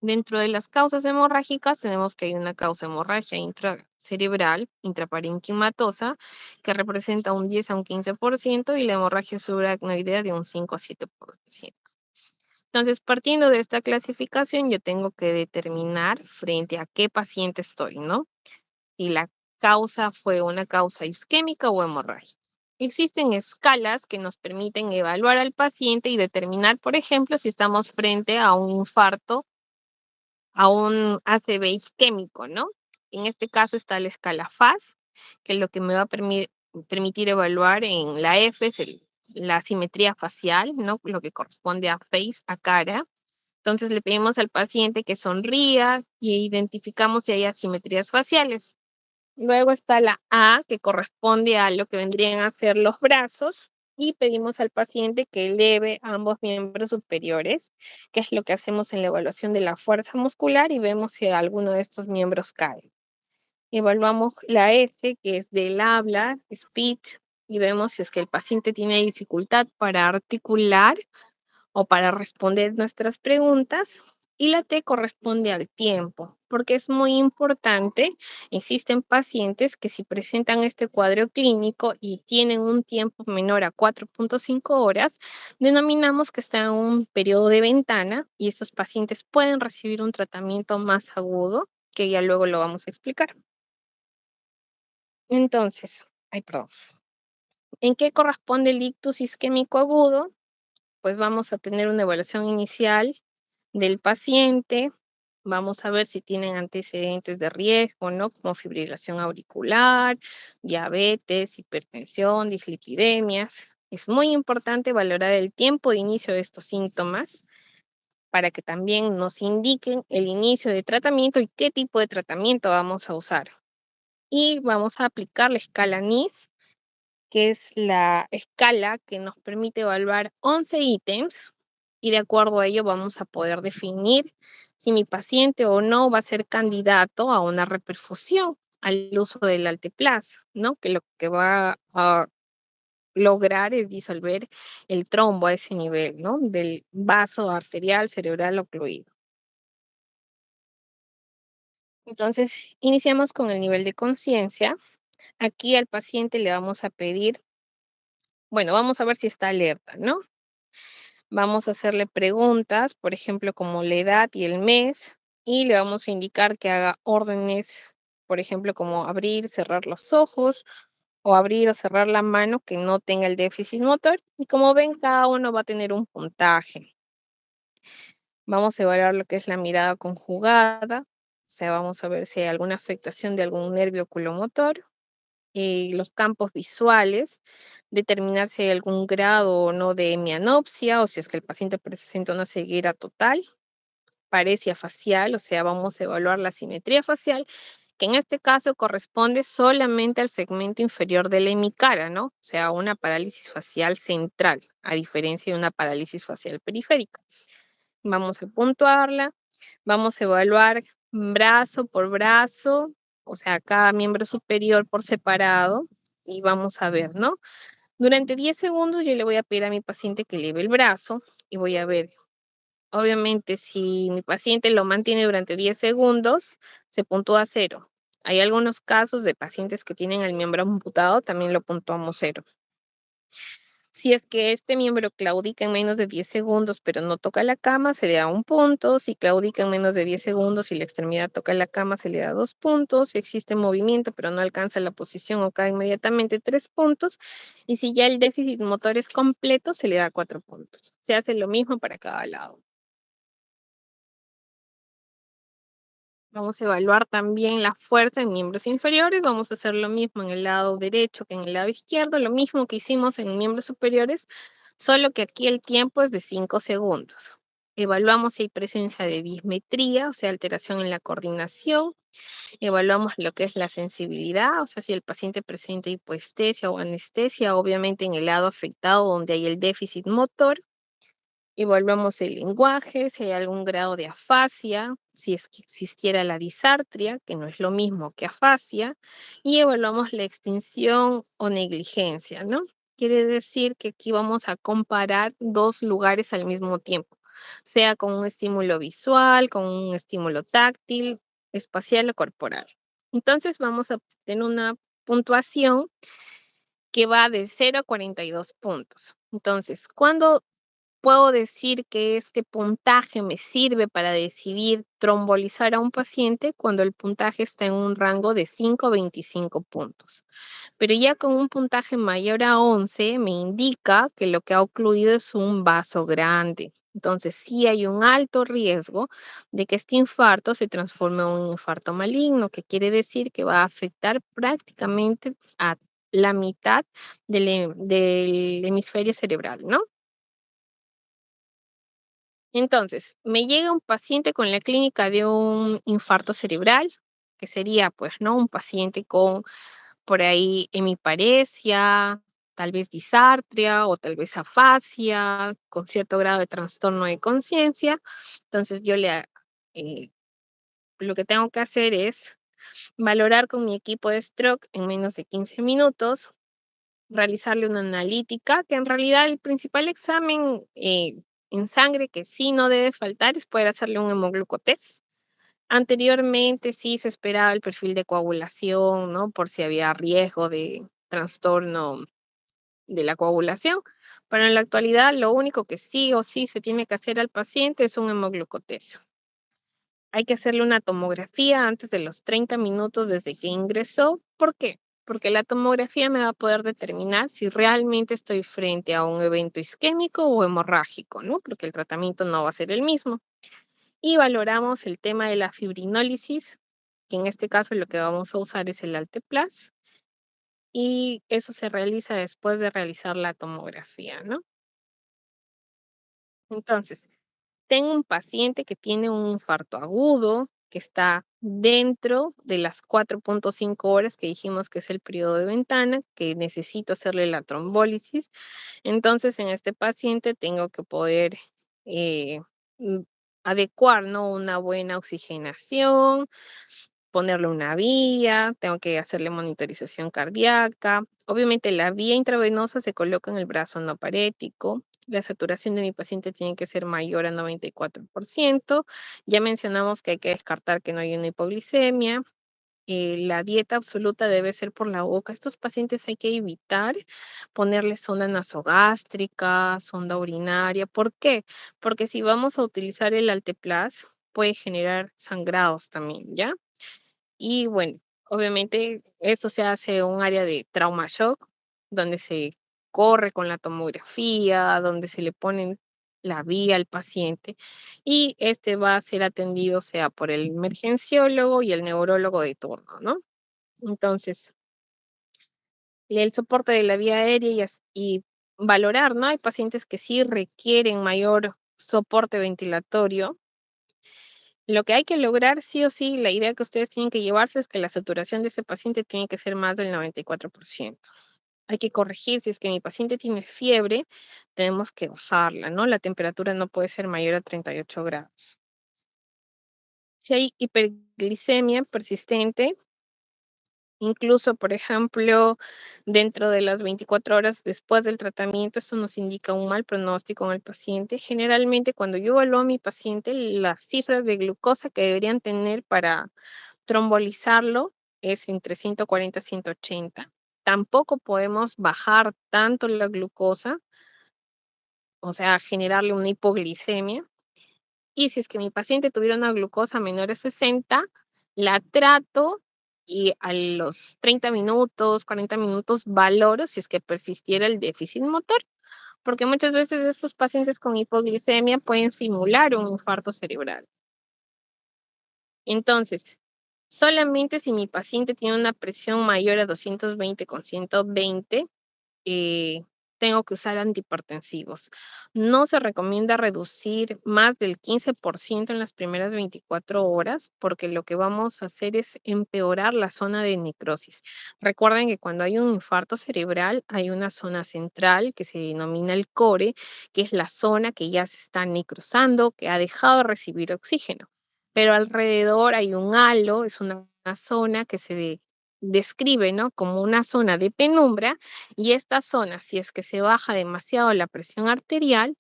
Dentro de las causas hemorrágicas tenemos que hay una causa hemorragia intracerebral, intraparenquimatosa, que representa un 10 a un 15% y la hemorragia subaracnoidea de un 5 a 7%. Entonces, partiendo de esta clasificación, yo tengo que determinar frente a qué paciente estoy, ¿no? Si la causa fue una causa isquémica o hemorrágica. Existen escalas que nos permiten evaluar al paciente y determinar, por ejemplo, si estamos frente a un infarto, a un ACV isquémico, ¿no? En este caso está la escala FAS, que es lo que me va a permitir evaluar en la F, es la simetría facial, ¿no? Lo que corresponde a face, a cara. Entonces le pedimos al paciente que sonría y identificamos si hay asimetrías faciales. Luego está la A, que corresponde a lo que vendrían a ser los brazos, y pedimos al paciente que eleve ambos miembros superiores, que es lo que hacemos en la evaluación de la fuerza muscular y vemos si alguno de estos miembros cae. Evaluamos la S, que es del habla, speech, y vemos si es que el paciente tiene dificultad para articular o para responder nuestras preguntas. Y la T corresponde al tiempo, porque es muy importante. Existen pacientes que si presentan este cuadro clínico y tienen un tiempo menor a 4.5 horas, denominamos que están en un periodo de ventana y estos pacientes pueden recibir un tratamiento más agudo, que ya luego lo vamos a explicar. Entonces, ay, perdón. ¿En qué corresponde el ictus isquémico agudo? Pues vamos a tener una evaluación inicial del paciente. Vamos a ver si tienen antecedentes de riesgo, ¿no? Como fibrilación auricular, diabetes, hipertensión, dislipidemias. Es muy importante valorar el tiempo de inicio de estos síntomas para que también nos indiquen el inicio de tratamiento y qué tipo de tratamiento vamos a usar. Y vamos a aplicar la escala NIS, que es la escala que nos permite evaluar 11 ítems y de acuerdo a ello vamos a poder definir si mi paciente o no va a ser candidato a una reperfusión al uso del Alteplaz, ¿no? Que lo que va a lograr es disolver el trombo a ese nivel, ¿no? Del vaso arterial cerebral ocluido. Entonces, iniciamos con el nivel de conciencia. Aquí al paciente le vamos a pedir, bueno, vamos a ver si está alerta, ¿no? Vamos a hacerle preguntas, por ejemplo, como la edad y el mes, y le vamos a indicar que haga órdenes, por ejemplo, como abrir, cerrar los ojos o abrir o cerrar la mano que no tenga el déficit motor. Y como ven, cada uno va a tener un puntaje. Vamos a evaluar lo que es la mirada conjugada, o sea, vamos a ver si hay alguna afectación de algún nervio oculomotor, los campos visuales, determinar si hay algún grado o no de hemianopsia o si es que el paciente presenta una ceguera total, paresia facial, o sea, vamos a evaluar la simetría facial, que en este caso corresponde solamente al segmento inferior de la hemicara, ¿no? O sea, una parálisis facial central, a diferencia de una parálisis facial periférica. Vamos a puntuarla, vamos a evaluar brazo por brazo, o sea, cada miembro superior por separado, y vamos a ver, ¿no? Durante 10 segundos yo le voy a pedir a mi paciente que eleve el brazo y voy a ver. Obviamente, si mi paciente lo mantiene durante 10 segundos, se puntúa cero. Hay algunos casos de pacientes que tienen el miembro amputado, también lo puntuamos cero. Si es que este miembro claudica en menos de 10 segundos, pero no toca la cama, se le da un punto. Si claudica en menos de 10 segundos y la extremidad toca la cama, se le da 2 puntos. Si existe movimiento, pero no alcanza la posición o cae inmediatamente, 3 puntos. Y si ya el déficit motor es completo, se le da 4 puntos. Se hace lo mismo para cada lado. Vamos a evaluar también la fuerza en miembros inferiores. Vamos a hacer lo mismo en el lado derecho que en el lado izquierdo, lo mismo que hicimos en miembros superiores, solo que aquí el tiempo es de 5 segundos. Evaluamos si hay presencia de dismetría, o sea, alteración en la coordinación. Evaluamos lo que es la sensibilidad, o sea, si el paciente presenta hipoestesia o anestesia, obviamente en el lado afectado donde hay el déficit motor. Evaluamos el lenguaje, si hay algún grado de afasia, si es que existiera la disartria, que no es lo mismo que afasia, y evaluamos la extinción o negligencia, ¿no? Quiere decir que aquí vamos a comparar dos lugares al mismo tiempo, sea con un estímulo visual, con un estímulo táctil, espacial o corporal. Entonces vamos a obtener una puntuación que va de 0 a 42 puntos. Entonces, ¿cuándo puedo decir que este puntaje me sirve para decidir trombolizar a un paciente? Cuando el puntaje está en un rango de 5 a 25 puntos? Pero ya con un puntaje mayor a 11 me indica que lo que ha ocluido es un vaso grande. Entonces, sí hay un alto riesgo de que este infarto se transforme en un infarto maligno, que quiere decir que va a afectar prácticamente a la mitad del hemisferio cerebral, ¿no? Entonces, me llega un paciente con la clínica de un infarto cerebral, que sería, pues, ¿no? Un paciente con por ahí hemiparesia, tal vez disartria o tal vez afasia, con cierto grado de trastorno de conciencia. Entonces, eh, lo que tengo que hacer es valorar con mi equipo de stroke en menos de 15 minutos, realizarle una analítica, que en realidad el principal examen en sangre que sí no debe faltar es poder hacerle un hemoglucotest. Anteriormente sí se esperaba el perfil de coagulación, ¿no? Por si había riesgo de trastorno de la coagulación, pero en la actualidad lo único que sí o sí se tiene que hacer al paciente es un hemoglucotest. Hay que hacerle una tomografía antes de los 30 minutos desde que ingresó. ¿Por qué? Porque la tomografía me va a poder determinar si realmente estoy frente a un evento isquémico o hemorrágico, ¿no? Porque el tratamiento no va a ser el mismo. Y valoramos el tema de la fibrinólisis, que en este caso lo que vamos a usar es el Alteplas, y eso se realiza después de realizar la tomografía, ¿no? Entonces, tengo un paciente que tiene un infarto agudo, que está dentro de las 4.5 horas que dijimos que es el periodo de ventana, que necesito hacerle la trombólisis. Entonces, en este paciente tengo que poder eh, mm, adecuar, ¿no? Una buena oxigenación, ponerle una vía, tengo que hacerle monitorización cardíaca. Obviamente la vía intravenosa se coloca en el brazo no parético. La saturación de mi paciente tiene que ser mayor a 94%. Ya mencionamos que hay que descartar que no hay una hipoglicemia. La dieta absoluta debe ser por la boca. Estos pacientes hay que evitar ponerles sonda nasogástrica, sonda urinaria. ¿Por qué? Porque si vamos a utilizar el Alteplas, puede generar sangrados también, ¿ya? Y bueno, Obviamente, esto se hace en un área de trauma shock, donde se corre con la tomografía, donde se le ponen la vía al paciente y este va a ser atendido sea por el emergenciólogo y el neurólogo de turno, ¿no? Entonces, el soporte de la vía aérea y valorar, ¿no? Hay pacientes que sí requieren mayor soporte ventilatorio. Lo que hay que lograr sí o sí, la idea que ustedes tienen que llevarse es que la saturación de ese paciente tiene que ser más del 94%. Hay que corregir, si es que mi paciente tiene fiebre, tenemos que bajarla, ¿no? La temperatura no puede ser mayor a 38 grados. Si hay hiperglicemia persistente, incluso, por ejemplo, dentro de las 24 horas después del tratamiento, esto nos indica un mal pronóstico en el paciente. Generalmente, cuando yo evalúo a mi paciente, las cifras de glucosa que deberían tener para trombolizarlo es entre 140 y 180. Tampoco podemos bajar tanto la glucosa, o sea, generarle una hipoglicemia. Y si es que mi paciente tuviera una glucosa menor a 60, la trato y a los 30 minutos, 40 minutos valoro si es que persistiera el déficit motor, porque muchas veces estos pacientes con hipoglicemia pueden simular un infarto cerebral. Entonces, solamente si mi paciente tiene una presión mayor a 220/120, eh, tengo que usar antihipertensivos. No se recomienda reducir más del 15% en las primeras 24 horas, porque lo que vamos a hacer es empeorar la zona de necrosis. Recuerden que cuando hay un infarto cerebral, hay una zona central que se denomina el core, que es la zona que ya se está necrosando, que ha dejado de recibir oxígeno. Pero alrededor hay un halo, es una zona que describe, ¿no? Como una zona de penumbra y esta zona, si es que se baja demasiado la presión arterial,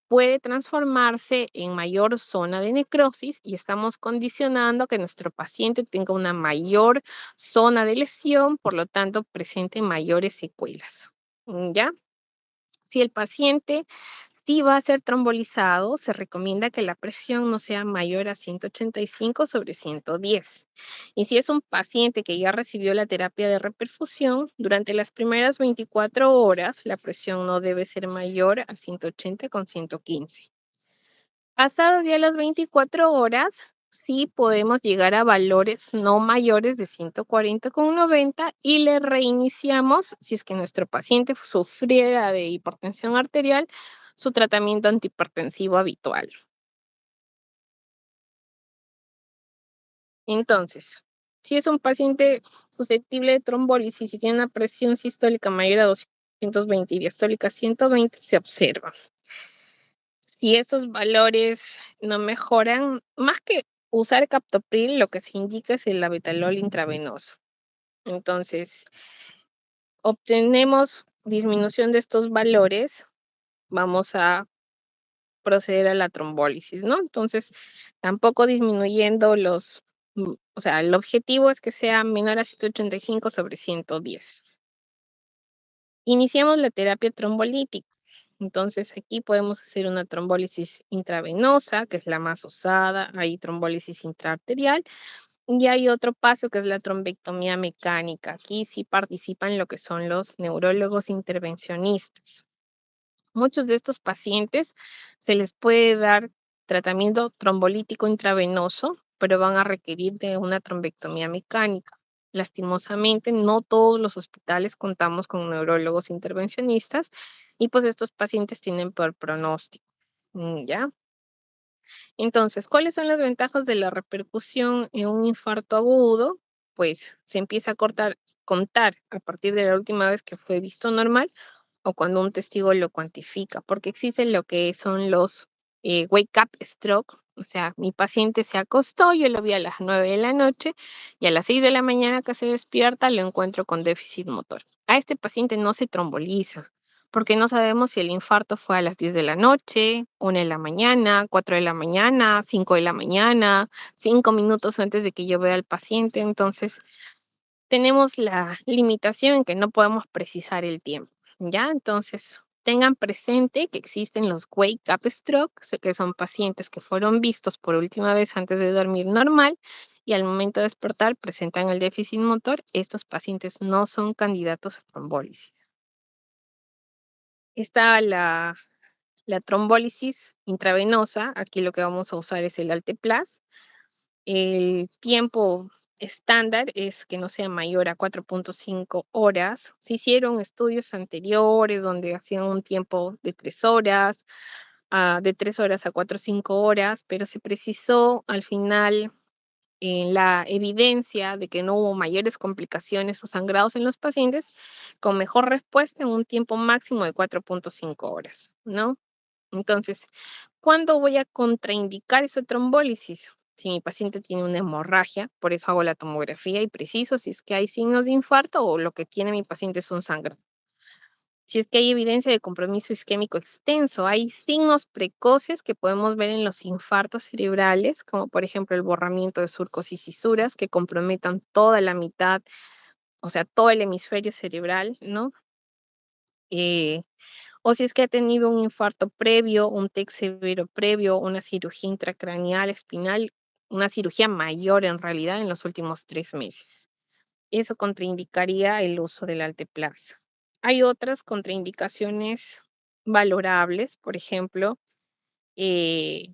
puede transformarse en mayor zona de necrosis y estamos condicionando a que nuestro paciente tenga una mayor zona de lesión, por lo tanto, presente mayores secuelas. ¿Ya? Si el paciente sí va a ser trombolizado, se recomienda que la presión no sea mayor a 185/110. Y si es un paciente que ya recibió la terapia de reperfusión, durante las primeras 24 horas la presión no debe ser mayor a 180/115. Pasadas ya las 24 horas, sí podemos llegar a valores no mayores de 140/90 y le reiniciamos, si es que nuestro paciente sufriera de hipertensión arterial, su tratamiento antihipertensivo habitual. Entonces, si es un paciente susceptible de trombólisis y tiene una presión sistólica mayor a 220 y diastólica 120, se observa. Si esos valores no mejoran, más que usar captopril, lo que se indica es el labetalol intravenoso. Entonces, obtenemos disminución de estos valores, vamos a proceder a la trombólisis, ¿no? Entonces, tampoco disminuyendo o sea, el objetivo es que sea menor a 185/110. Iniciamos la terapia trombolítica. Entonces, aquí podemos hacer una trombólisis intravenosa, que es la más usada, hay trombólisis intraarterial, y hay otro paso que es la trombectomía mecánica. Aquí sí participan lo que son los neurólogos intervencionistas. Muchos de estos pacientes se les puede dar tratamiento trombolítico intravenoso, pero van a requerir de una trombectomía mecánica. Lastimosamente, no todos los hospitales contamos con neurólogos intervencionistas y pues estos pacientes tienen peor pronóstico. ¿Ya? Entonces, ¿cuáles son las ventajas de la repercusión en un infarto agudo? Pues se empieza a contar a partir de la última vez que fue visto normal o cuando un testigo lo cuantifica, porque existen lo que son los wake up stroke, o sea, mi paciente se acostó, yo lo vi a las 9 de la noche y a las 6 de la mañana que se despierta lo encuentro con déficit motor. A este paciente no se tromboliza, porque no sabemos si el infarto fue a las 10 de la noche, 1 de la mañana, 4 de la mañana, 5 de la mañana, 5 minutos antes de que yo vea al paciente. Entonces, tenemos la limitación en que no podemos precisar el tiempo, ¿ya? Entonces, tengan presente que existen los wake up stroke, que son pacientes que fueron vistos por última vez antes de dormir normal y al momento de despertar presentan el déficit motor, estos pacientes no son candidatos a trombólisis. Está la trombólisis intravenosa, aquí lo que vamos a usar es el Alteplast. El tiempo estándar es que no sea mayor a 4.5 horas. Se hicieron estudios anteriores donde hacían un tiempo de 3 horas, de 3 horas a 4 o 5 horas, pero se precisó al final la evidencia de que no hubo mayores complicaciones o sangrados en los pacientes con mejor respuesta en un tiempo máximo de 4.5 horas, ¿no? Entonces, ¿cuándo voy a contraindicar esa trombólisis? Si mi paciente tiene una hemorragia, por eso hago la tomografía y preciso si es que hay signos de infarto o lo que tiene mi paciente es un sangrado. Si es que hay evidencia de compromiso isquémico extenso, hay signos precoces que podemos ver en los infartos cerebrales, como por ejemplo el borramiento de surcos y cisuras que comprometan toda la mitad, o sea, todo el hemisferio cerebral, ¿no? Eh, o si es que ha tenido un infarto previo, un TEC severo previo, una cirugía intracraneal, espinal, una cirugía mayor en realidad en los últimos 3 meses. Eso contraindicaría el uso del Alteplast. Hay otras contraindicaciones valorables, por ejemplo, eh,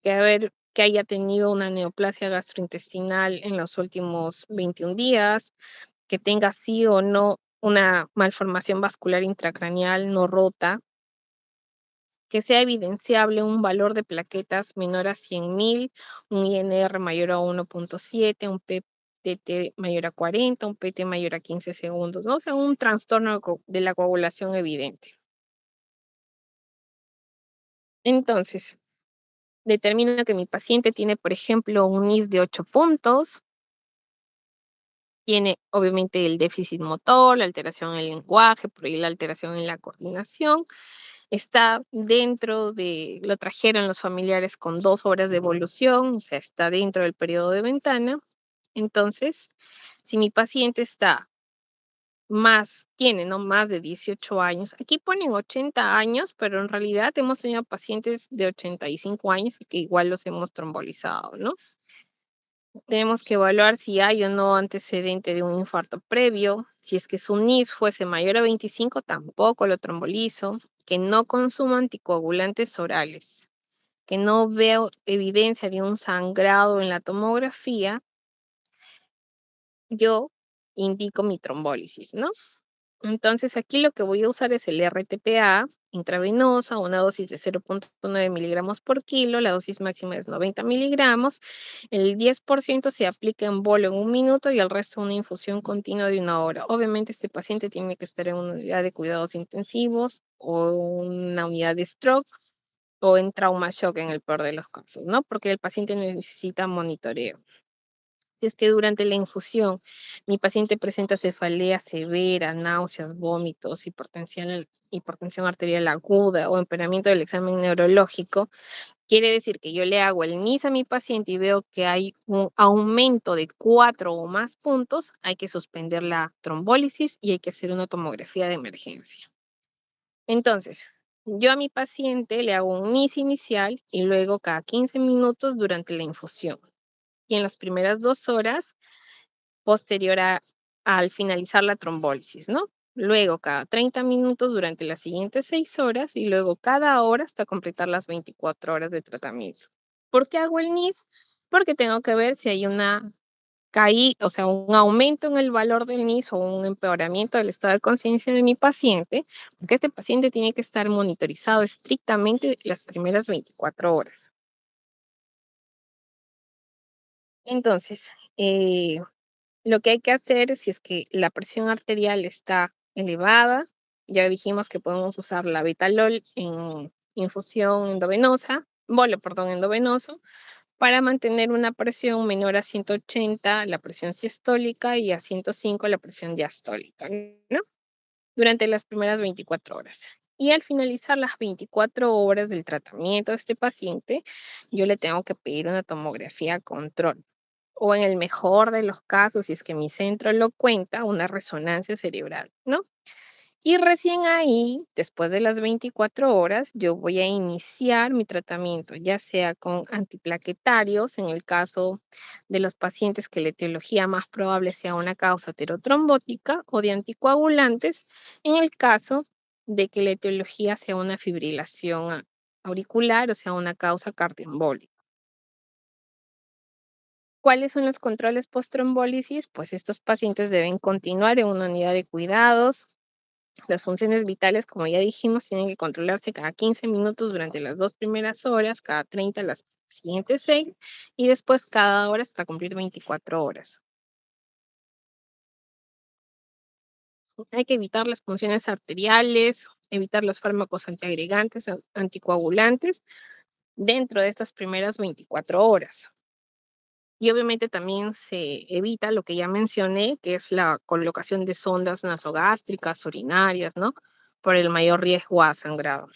que haya tenido una neoplasia gastrointestinal en los últimos 21 días, que tenga sí o no una malformación vascular intracraneal no rota, que sea evidenciable un valor de plaquetas menor a 100.000, un INR mayor a 1.7, un PTT mayor a 40, un PT mayor a 15 segundos, ¿no? O sea, un trastorno de la coagulación evidente. Entonces, determino que mi paciente tiene, por ejemplo, un IS de 8 puntos, tiene obviamente el déficit motor, la alteración en el lenguaje, por ahí la alteración en la coordinación, está dentro de, lo trajeron los familiares con 2 horas de evolución, o sea, está dentro del periodo de ventana. Entonces, si mi paciente está tiene, ¿no? Más de 18 años, aquí ponen 80 años, pero en realidad hemos tenido pacientes de 85 años y que igual los hemos trombolizado, ¿no? Tenemos que evaluar si hay o no antecedente de un infarto previo. Si es que su NIS fuese mayor a 25, tampoco lo trombolizo. Que no consuma anticoagulantes orales. Que no veo evidencia de un sangrado en la tomografía, yo indico mi trombólisis, ¿no? Entonces, aquí lo que voy a usar es el RTPA intravenosa, una dosis de 0.9 miligramos por kilo, la dosis máxima es 90 miligramos, el 10% se aplica en bolo en 1 minuto y el resto una infusión continua de 1 hora. Obviamente, este paciente tiene que estar en una unidad de cuidados intensivos o una unidad de stroke o en trauma shock en el peor de los casos, ¿no? Porque el paciente necesita monitoreo. Si es que durante la infusión mi paciente presenta cefalea severa, náuseas, vómitos, hipertensión arterial aguda o empeoramiento del examen neurológico, quiere decir que yo le hago el NIS a mi paciente y veo que hay un aumento de 4 o más puntos, hay que suspender la trombólisis y hay que hacer una tomografía de emergencia. Entonces, yo a mi paciente le hago un NIS inicial y luego cada 15 minutos durante la infusión. Y en las primeras 2 horas posterior al finalizar la trombólisis, ¿no? Luego cada 30 minutos durante las siguientes 6 horas y luego cada hora hasta completar las 24 horas de tratamiento. ¿Por qué hago el NIS? Porque tengo que ver si hay o sea, un aumento en el valor del NIS o un empeoramiento del estado de conciencia de mi paciente, porque este paciente tiene que estar monitorizado estrictamente las primeras 24 horas. Entonces, lo que hay que hacer, si es que la presión arterial está elevada, ya dijimos que podemos usar la Betalol en infusión endovenosa, perdón, endovenoso, para mantener una presión menor a 180, la presión sistólica, y a 105, la presión diastólica, ¿no? Durante las primeras 24 horas. Y al finalizar las 24 horas del tratamiento de este paciente, yo le tengo que pedir una tomografía control o en el mejor de los casos, si es que mi centro lo cuenta, una resonancia cerebral, ¿no? Y recién ahí, después de las 24 horas, yo voy a iniciar mi tratamiento, ya sea con antiplaquetarios, en el caso de los pacientes que la etiología más probable sea una causa aterotrombótica, o de anticoagulantes, en el caso de que la etiología sea una fibrilación auricular, o sea, una causa cardioembólica. ¿Cuáles son los controles post-trombólisis? Pues estos pacientes deben continuar en una unidad de cuidados. Las funciones vitales, como ya dijimos, tienen que controlarse cada 15 minutos durante las 2 primeras horas, cada 30 las siguientes 6 y después cada hora hasta cumplir 24 horas. Hay que evitar las funciones arteriales, evitar los fármacos antiagregantes, anticoagulantes dentro de estas primeras 24 horas. Y obviamente también se evita lo que ya mencioné, que es la colocación de sondas nasogástricas, urinarias, ¿no? Por el mayor riesgo a sangrado.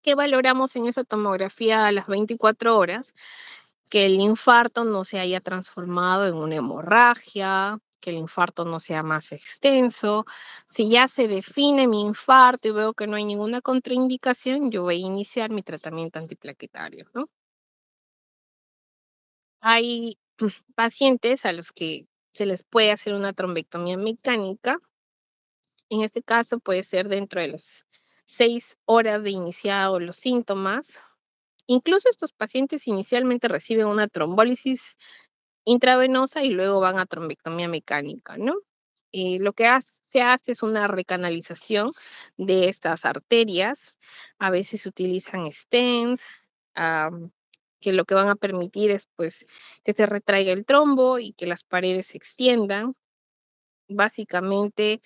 ¿Qué valoramos en esa tomografía a las 24 horas? Que el infarto no se haya transformado en una hemorragia, que el infarto no sea más extenso. Si ya se define mi infarto y veo que no hay ninguna contraindicación, yo voy a iniciar mi tratamiento antiplaquetario, ¿no? Hay pacientes a los que se les puede hacer una trombectomía mecánica. En este caso puede ser dentro de las 6 horas de iniciado los síntomas. Incluso estos pacientes inicialmente reciben una trombólisis intravenosa y luego van a trombectomía mecánica, ¿no? Lo que se hace es una recanalización de estas arterias. A veces se utilizan stents, que lo que van a permitir es pues que se retraiga el trombo y que las paredes se extiendan. Básicamente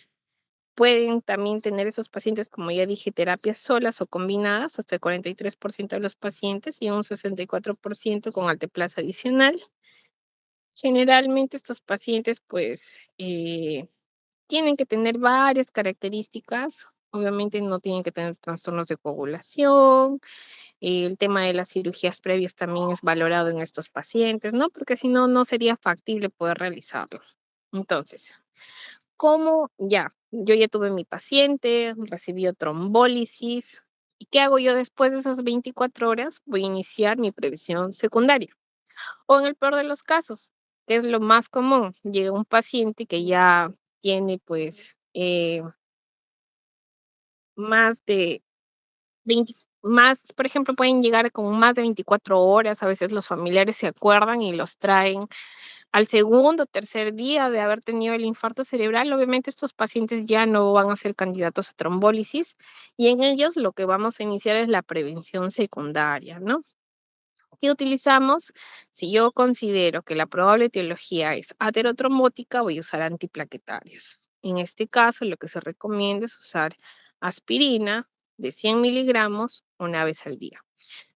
pueden también tener esos pacientes, como ya dije, terapias solas o combinadas, hasta el 43% de los pacientes y un 64% con alteplasa adicional. Generalmente estos pacientes, pues, tienen que tener varias características. Obviamente no tienen que tener trastornos de coagulación. El tema de las cirugías previas también es valorado en estos pacientes, ¿no? Porque si no, no sería factible poder realizarlo. Entonces, ¿cómo? Ya, yo ya tuve mi paciente, recibió trombólisis. ¿Y qué hago yo después de esas 24 horas? Voy a iniciar mi previsión secundaria. O en el peor de los casos, que es lo más común, llega un paciente que ya tiene, pues, más de 20 más, por ejemplo, pueden llegar con más de 24 horas, a veces los familiares se acuerdan y los traen al segundo, tercer día de haber tenido el infarto cerebral. Obviamente, estos pacientes ya no van a ser candidatos a trombólisis, y en ellos lo que vamos a iniciar es la prevención secundaria, ¿no? ¿Qué utilizamos? Si yo considero que la probable etiología es aterotrombótica, voy a usar antiplaquetarios. En este caso, lo que se recomienda es usar aspirina de 100 miligramos una vez al día.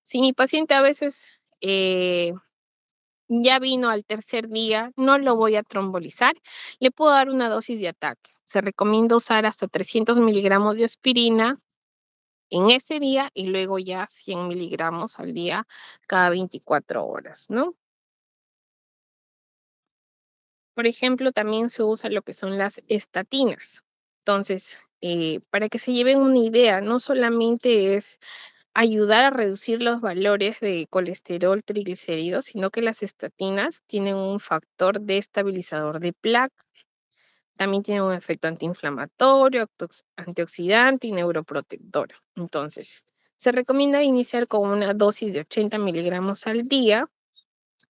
Si mi paciente a veces ya vino al tercer día, no lo voy a trombolizar, le puedo dar una dosis de ataque. Se recomienda usar hasta 300 miligramos de aspirina en ese día y luego ya 100 miligramos al día cada 24 horas, ¿no? Por ejemplo, también se usa lo que son las estatinas. Entonces, para que se lleven una idea, no solamente es ayudar a reducir los valores de colesterol, triglicéridos, sino que las estatinas tienen un factor destabilizador de placa. También tienen un efecto antiinflamatorio, antioxidante y neuroprotector. Entonces, se recomienda iniciar con una dosis de 80 miligramos al día,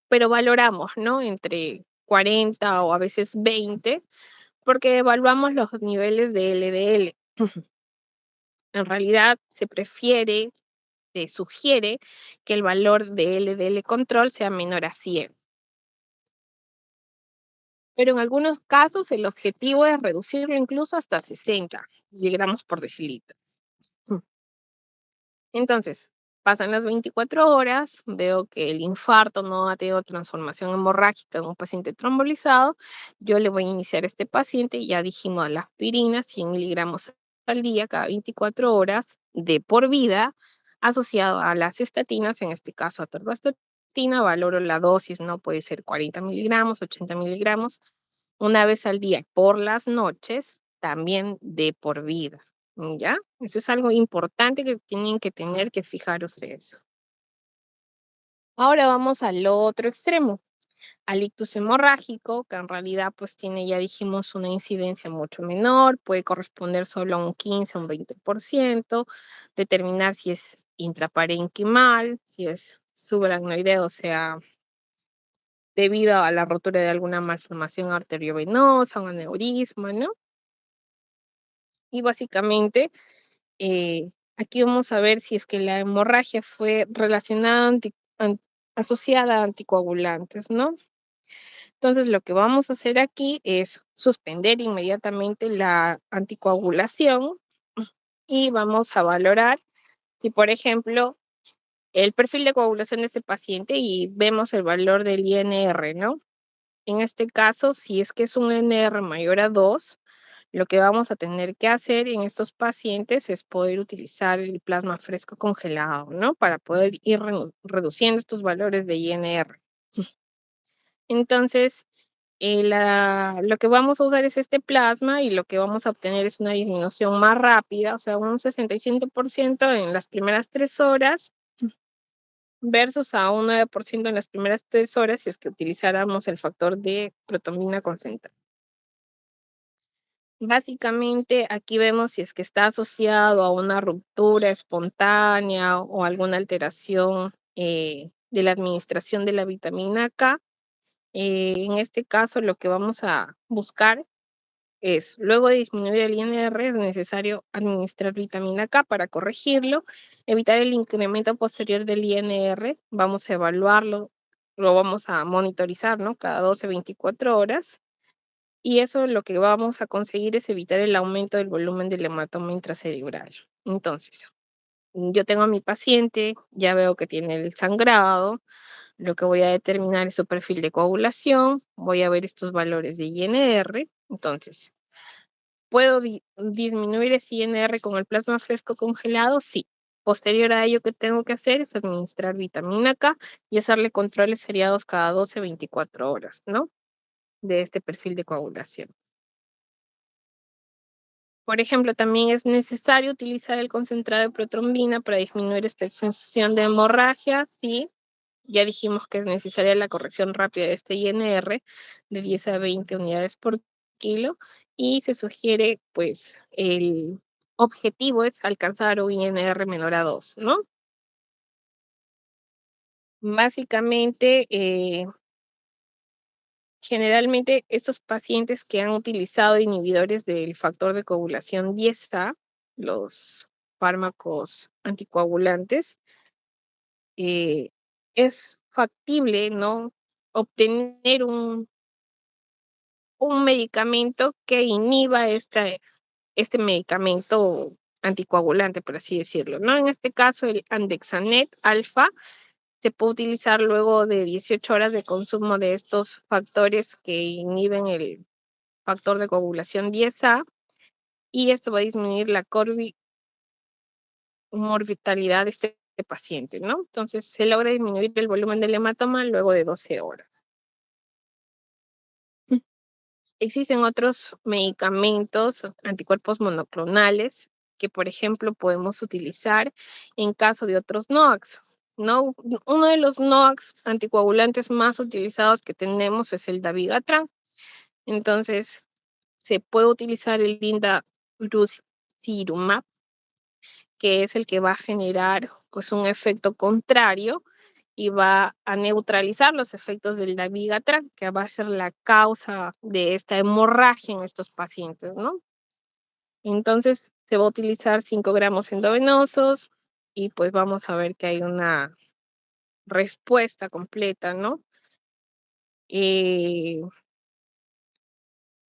pero valoramos, ¿no? Entre 40 o a veces 20, porque evaluamos los niveles de LDL. En realidad, se sugiere que el valor de LDL control sea menor a 100, pero en algunos casos el objetivo es reducirlo incluso hasta 60 miligramos por decilitro. Entonces, pasan las 24 horas, veo que el infarto no ha tenido transformación hemorrágica en un paciente trombolizado, yo le voy a iniciar a este paciente, ya dijimos la aspirina, 100 miligramos al día, cada 24 horas, de por vida, asociado a las estatinas, en este caso a atorvastatina, valoro la dosis, ¿no? Puede ser 40 miligramos, 80 miligramos, una vez al día por las noches, también de por vida, ¿ya? Eso es algo importante que tienen que tener que fijar ustedes. Ahora vamos al otro extremo, al ictus hemorrágico, que en realidad pues tiene, ya dijimos, una incidencia mucho menor, puede corresponder solo a un 15 o un 20%, determinar si es intraparenquimal, si es subaracnoideo, o sea, debido a la rotura de alguna malformación arteriovenosa, un aneurisma, ¿no? Y básicamente, aquí vamos a ver si es que la hemorragia fue relacionada, asociada a anticoagulantes, ¿no? Entonces, lo que vamos a hacer aquí es suspender inmediatamente la anticoagulación y vamos a valorar si, por ejemplo, el perfil de coagulación de este paciente y vemos el valor del INR, ¿no? En este caso, si es que es un INR mayor a 2, lo que vamos a tener que hacer en estos pacientes es poder utilizar el plasma fresco congelado, ¿no? Para poder ir reduciendo estos valores de INR. Entonces, lo que vamos a usar es este plasma y lo que vamos a obtener es una disminución más rápida, o sea, un 65% en las primeras 3 horas versus a un 9% en las primeras 3 horas si es que utilizáramos el factor de protonina concentrada. Básicamente, aquí vemos si es que está asociado a una ruptura espontánea o alguna alteración de la administración de la vitamina K. En este caso, lo que vamos a buscar es, luego de disminuir el INR, es necesario administrar vitamina K para corregirlo, evitar el incremento posterior del INR, vamos a evaluarlo, lo vamos a monitorizar, ¿no? Cada 12, 24 horas, y eso lo que vamos a conseguir es evitar el aumento del volumen del hematoma intracerebral. Entonces, yo tengo a mi paciente, ya veo que tiene el sangrado, lo que voy a determinar es su perfil de coagulación, voy a ver estos valores de INR, entonces, ¿puedo disminuir ese INR con el plasma fresco congelado? Sí. Posterior a ello, ¿qué tengo que hacer? Es administrar vitamina K y hacerle controles seriados cada 12, 24 horas, ¿no? De este perfil de coagulación. Por ejemplo, también es necesario utilizar el concentrado de protrombina para disminuir esta extensión de hemorragia, sí. Ya dijimos que es necesaria la corrección rápida de este INR de 10 a 20 unidades por kilo y se sugiere, pues, el objetivo es alcanzar un INR menor a 2, ¿no? Básicamente, generalmente estos pacientes que han utilizado inhibidores del factor de coagulación 10A, los fármacos anticoagulantes, eh, es factible, ¿no? Obtener un medicamento que inhiba este medicamento anticoagulante, por así decirlo, ¿no? En este caso, el Andexanet alfa se puede utilizar luego de 18 horas de consumo de estos factores que inhiben el factor de coagulación 10A y esto va a disminuir la mortalidad de este paciente, ¿no? Entonces, se logra disminuir el volumen del hematoma luego de 12 horas. Existen otros medicamentos, anticuerpos monoclonales, que por ejemplo podemos utilizar en caso de otros NOACs, ¿no? Uno de los NOACs anticoagulantes más utilizados que tenemos es el dabigatran. Entonces, se puede utilizar el indarucirumab, que es el que va a generar pues un efecto contrario y va a neutralizar los efectos del dabigatran, que va a ser la causa de esta hemorragia en estos pacientes, ¿no? Entonces, se va a utilizar 5 gramos endovenosos y pues vamos a ver que hay una respuesta completa, ¿no? Eh,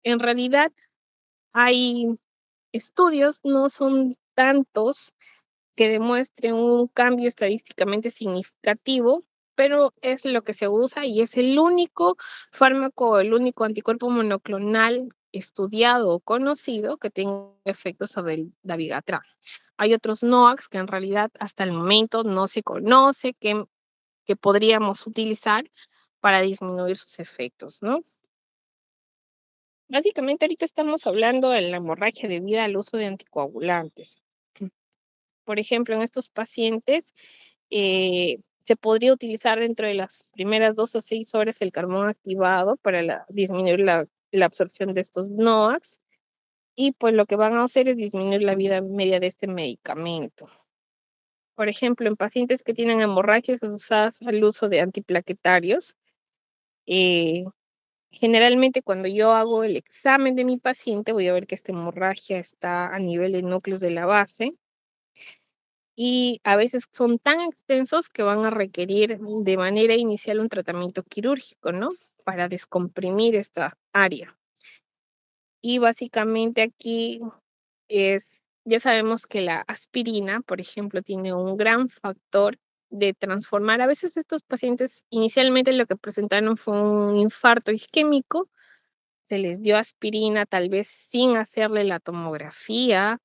en realidad hay estudios, no son tantos, que demuestre un cambio estadísticamente significativo, pero es lo que se usa y es el único fármaco, el único anticuerpo monoclonal estudiado o conocido que tenga efectos sobre el dabigatran. Hay otros NOACs que en realidad hasta el momento no se conoce que podríamos utilizar para disminuir sus efectos, ¿no? Básicamente, ahorita estamos hablando de la hemorragia debida al uso de anticoagulantes. Por ejemplo, en estos pacientes se podría utilizar dentro de las primeras 2 a 6 horas el carbón activado para disminuir la absorción de estos NOACs y pues lo que van a hacer es disminuir la vida media de este medicamento. Por ejemplo, en pacientes que tienen hemorragias asociadas al uso de antiplaquetarios, eh, generalmente cuando yo hago el examen de mi paciente voy a ver que esta hemorragia está a nivel de núcleos de la base y a veces son tan extensos que van a requerir de manera inicial un tratamiento quirúrgico, ¿no? Para descomprimir esta área. Y básicamente aquí ya sabemos que la aspirina, por ejemplo, tiene un gran factor de transformar. A veces estos pacientes inicialmente lo que presentaron fue un infarto isquémico, se les dio aspirina tal vez sin hacerle la tomografía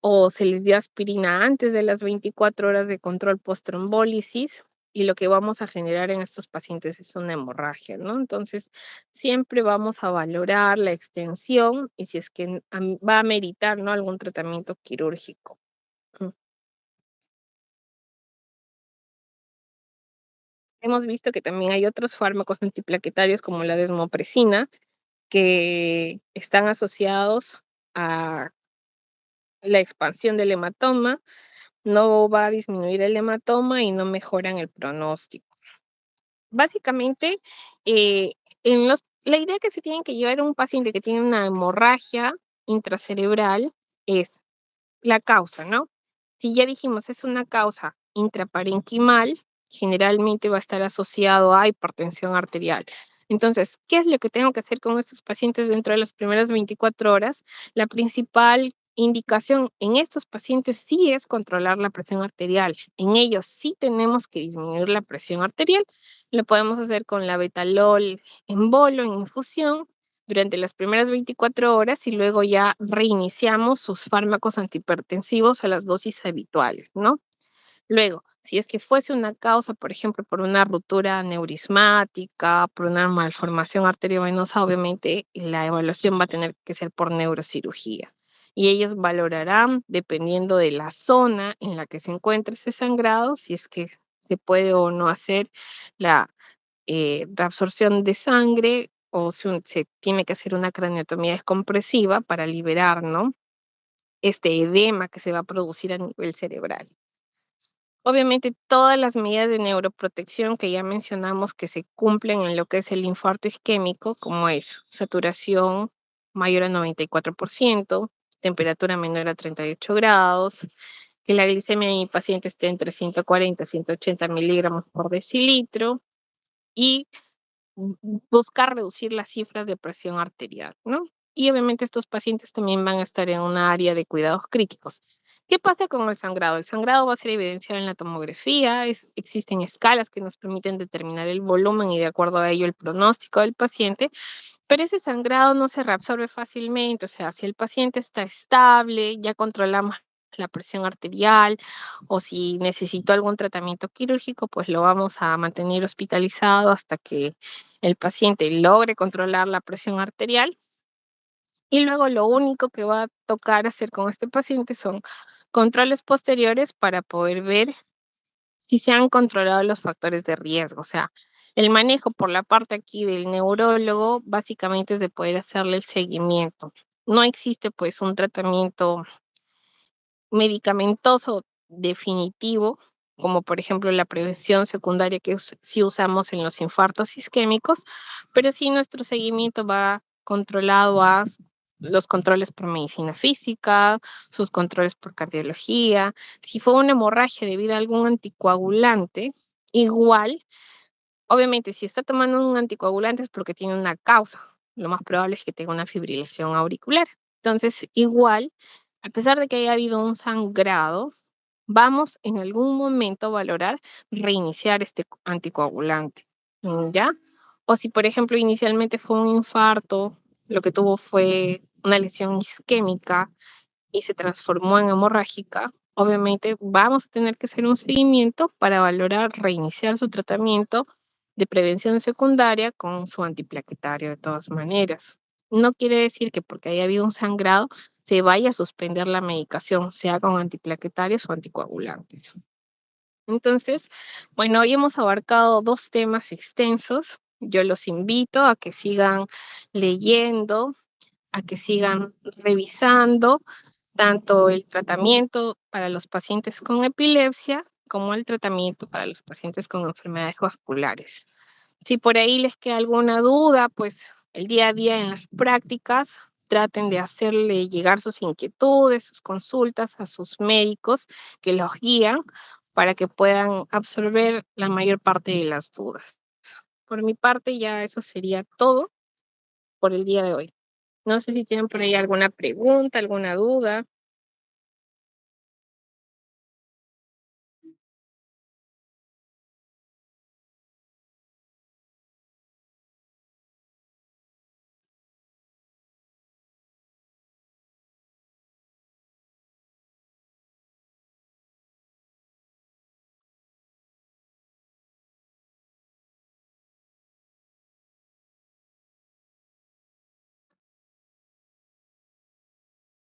o se les dio aspirina antes de las 24 horas de control postrombólisis y lo que vamos a generar en estos pacientes es una hemorragia, ¿no? Entonces, siempre vamos a valorar la extensión y si es que va a meritar, ¿no? Algún tratamiento quirúrgico. Mm. Hemos visto que también hay otros fármacos antiplaquetarios como la desmopresina que están asociados a la expansión del hematoma, no va a disminuir el hematoma y no mejoran el pronóstico. Básicamente, la idea que se tiene que llevar a un paciente que tiene una hemorragia intracerebral es la causa, ¿no? Si ya dijimos es una causa intraparenquimal, generalmente va a estar asociado a hipertensión arterial. Entonces, ¿qué es lo que tengo que hacer con estos pacientes dentro de las primeras 24 horas? La principal indicación en estos pacientes sí es controlar la presión arterial. En ellos sí tenemos que disminuir la presión arterial. Lo podemos hacer con la betalol en bolo, en infusión, durante las primeras 24 horas y luego ya reiniciamos sus fármacos antihipertensivos a las dosis habituales, ¿no? Luego, si es que fuese una causa, por ejemplo, por una ruptura neurismática, por una malformación arteriovenosa, obviamente la evaluación va a tener que ser por neurocirugía. Y ellos valorarán, dependiendo de la zona en la que se encuentre ese sangrado, si es que se puede o no hacer la reabsorción de sangre o se tiene que hacer una craneotomía descompresiva para liberar, ¿no? Este edema que se va a producir a nivel cerebral. Obviamente, todas las medidas de neuroprotección que ya mencionamos que se cumplen en lo que es el infarto isquémico, como es saturación mayor a 94%, temperatura menor a 38 grados, que la glicemia de mi paciente esté entre 140 y 180 miligramos por decilitro y buscar reducir las cifras de presión arterial, ¿no? Y obviamente estos pacientes también van a estar en una área de cuidados críticos. ¿Qué pasa con el sangrado? El sangrado va a ser evidenciado en la tomografía, existen escalas que nos permiten determinar el volumen y de acuerdo a ello el pronóstico del paciente, pero ese sangrado no se reabsorbe fácilmente, o sea, si el paciente está estable, ya controlamos la presión arterial o si necesitó algún tratamiento quirúrgico, pues lo vamos a mantener hospitalizado hasta que el paciente logre controlar la presión arterial. Y luego lo único que va a tocar hacer con este paciente son controles posteriores para poder ver si se han controlado los factores de riesgo. O sea, el manejo por la parte aquí del neurólogo básicamente es de poder hacerle el seguimiento. No existe pues un tratamiento medicamentoso definitivo, como por ejemplo la prevención secundaria que sí usamos en los infartos isquémicos, pero sí nuestro seguimiento va controlado a los controles por medicina física, sus controles por cardiología. Si fue una hemorragia debido a algún anticoagulante, igual, obviamente si está tomando un anticoagulante es porque tiene una causa. Lo más probable es que tenga una fibrilación auricular. Entonces, igual, a pesar de que haya habido un sangrado, vamos en algún momento a valorar reiniciar este anticoagulante, ¿ya? O si, por ejemplo, inicialmente fue un infarto, lo que tuvo fue una lesión isquémica y se transformó en hemorrágica, obviamente vamos a tener que hacer un seguimiento para valorar reiniciar su tratamiento de prevención secundaria con su antiplaquetario de todas maneras. no quiere decir que porque haya habido un sangrado se vaya a suspender la medicación, sea con antiplaquetarios o anticoagulantes. Entonces, bueno, hoy hemos abarcado 2 temas extensos. Yo los invito a que sigan leyendo, a que sigan revisando tanto el tratamiento para los pacientes con epilepsia como el tratamiento para los pacientes con enfermedades vasculares. Si por ahí les queda alguna duda, pues el día a día en las prácticas traten de hacerle llegar sus inquietudes, sus consultas a sus médicos que los guían para que puedan absorber la mayor parte de las dudas. Por mi parte, ya eso sería todo por el día de hoy. No sé si tienen por ahí alguna pregunta, alguna duda.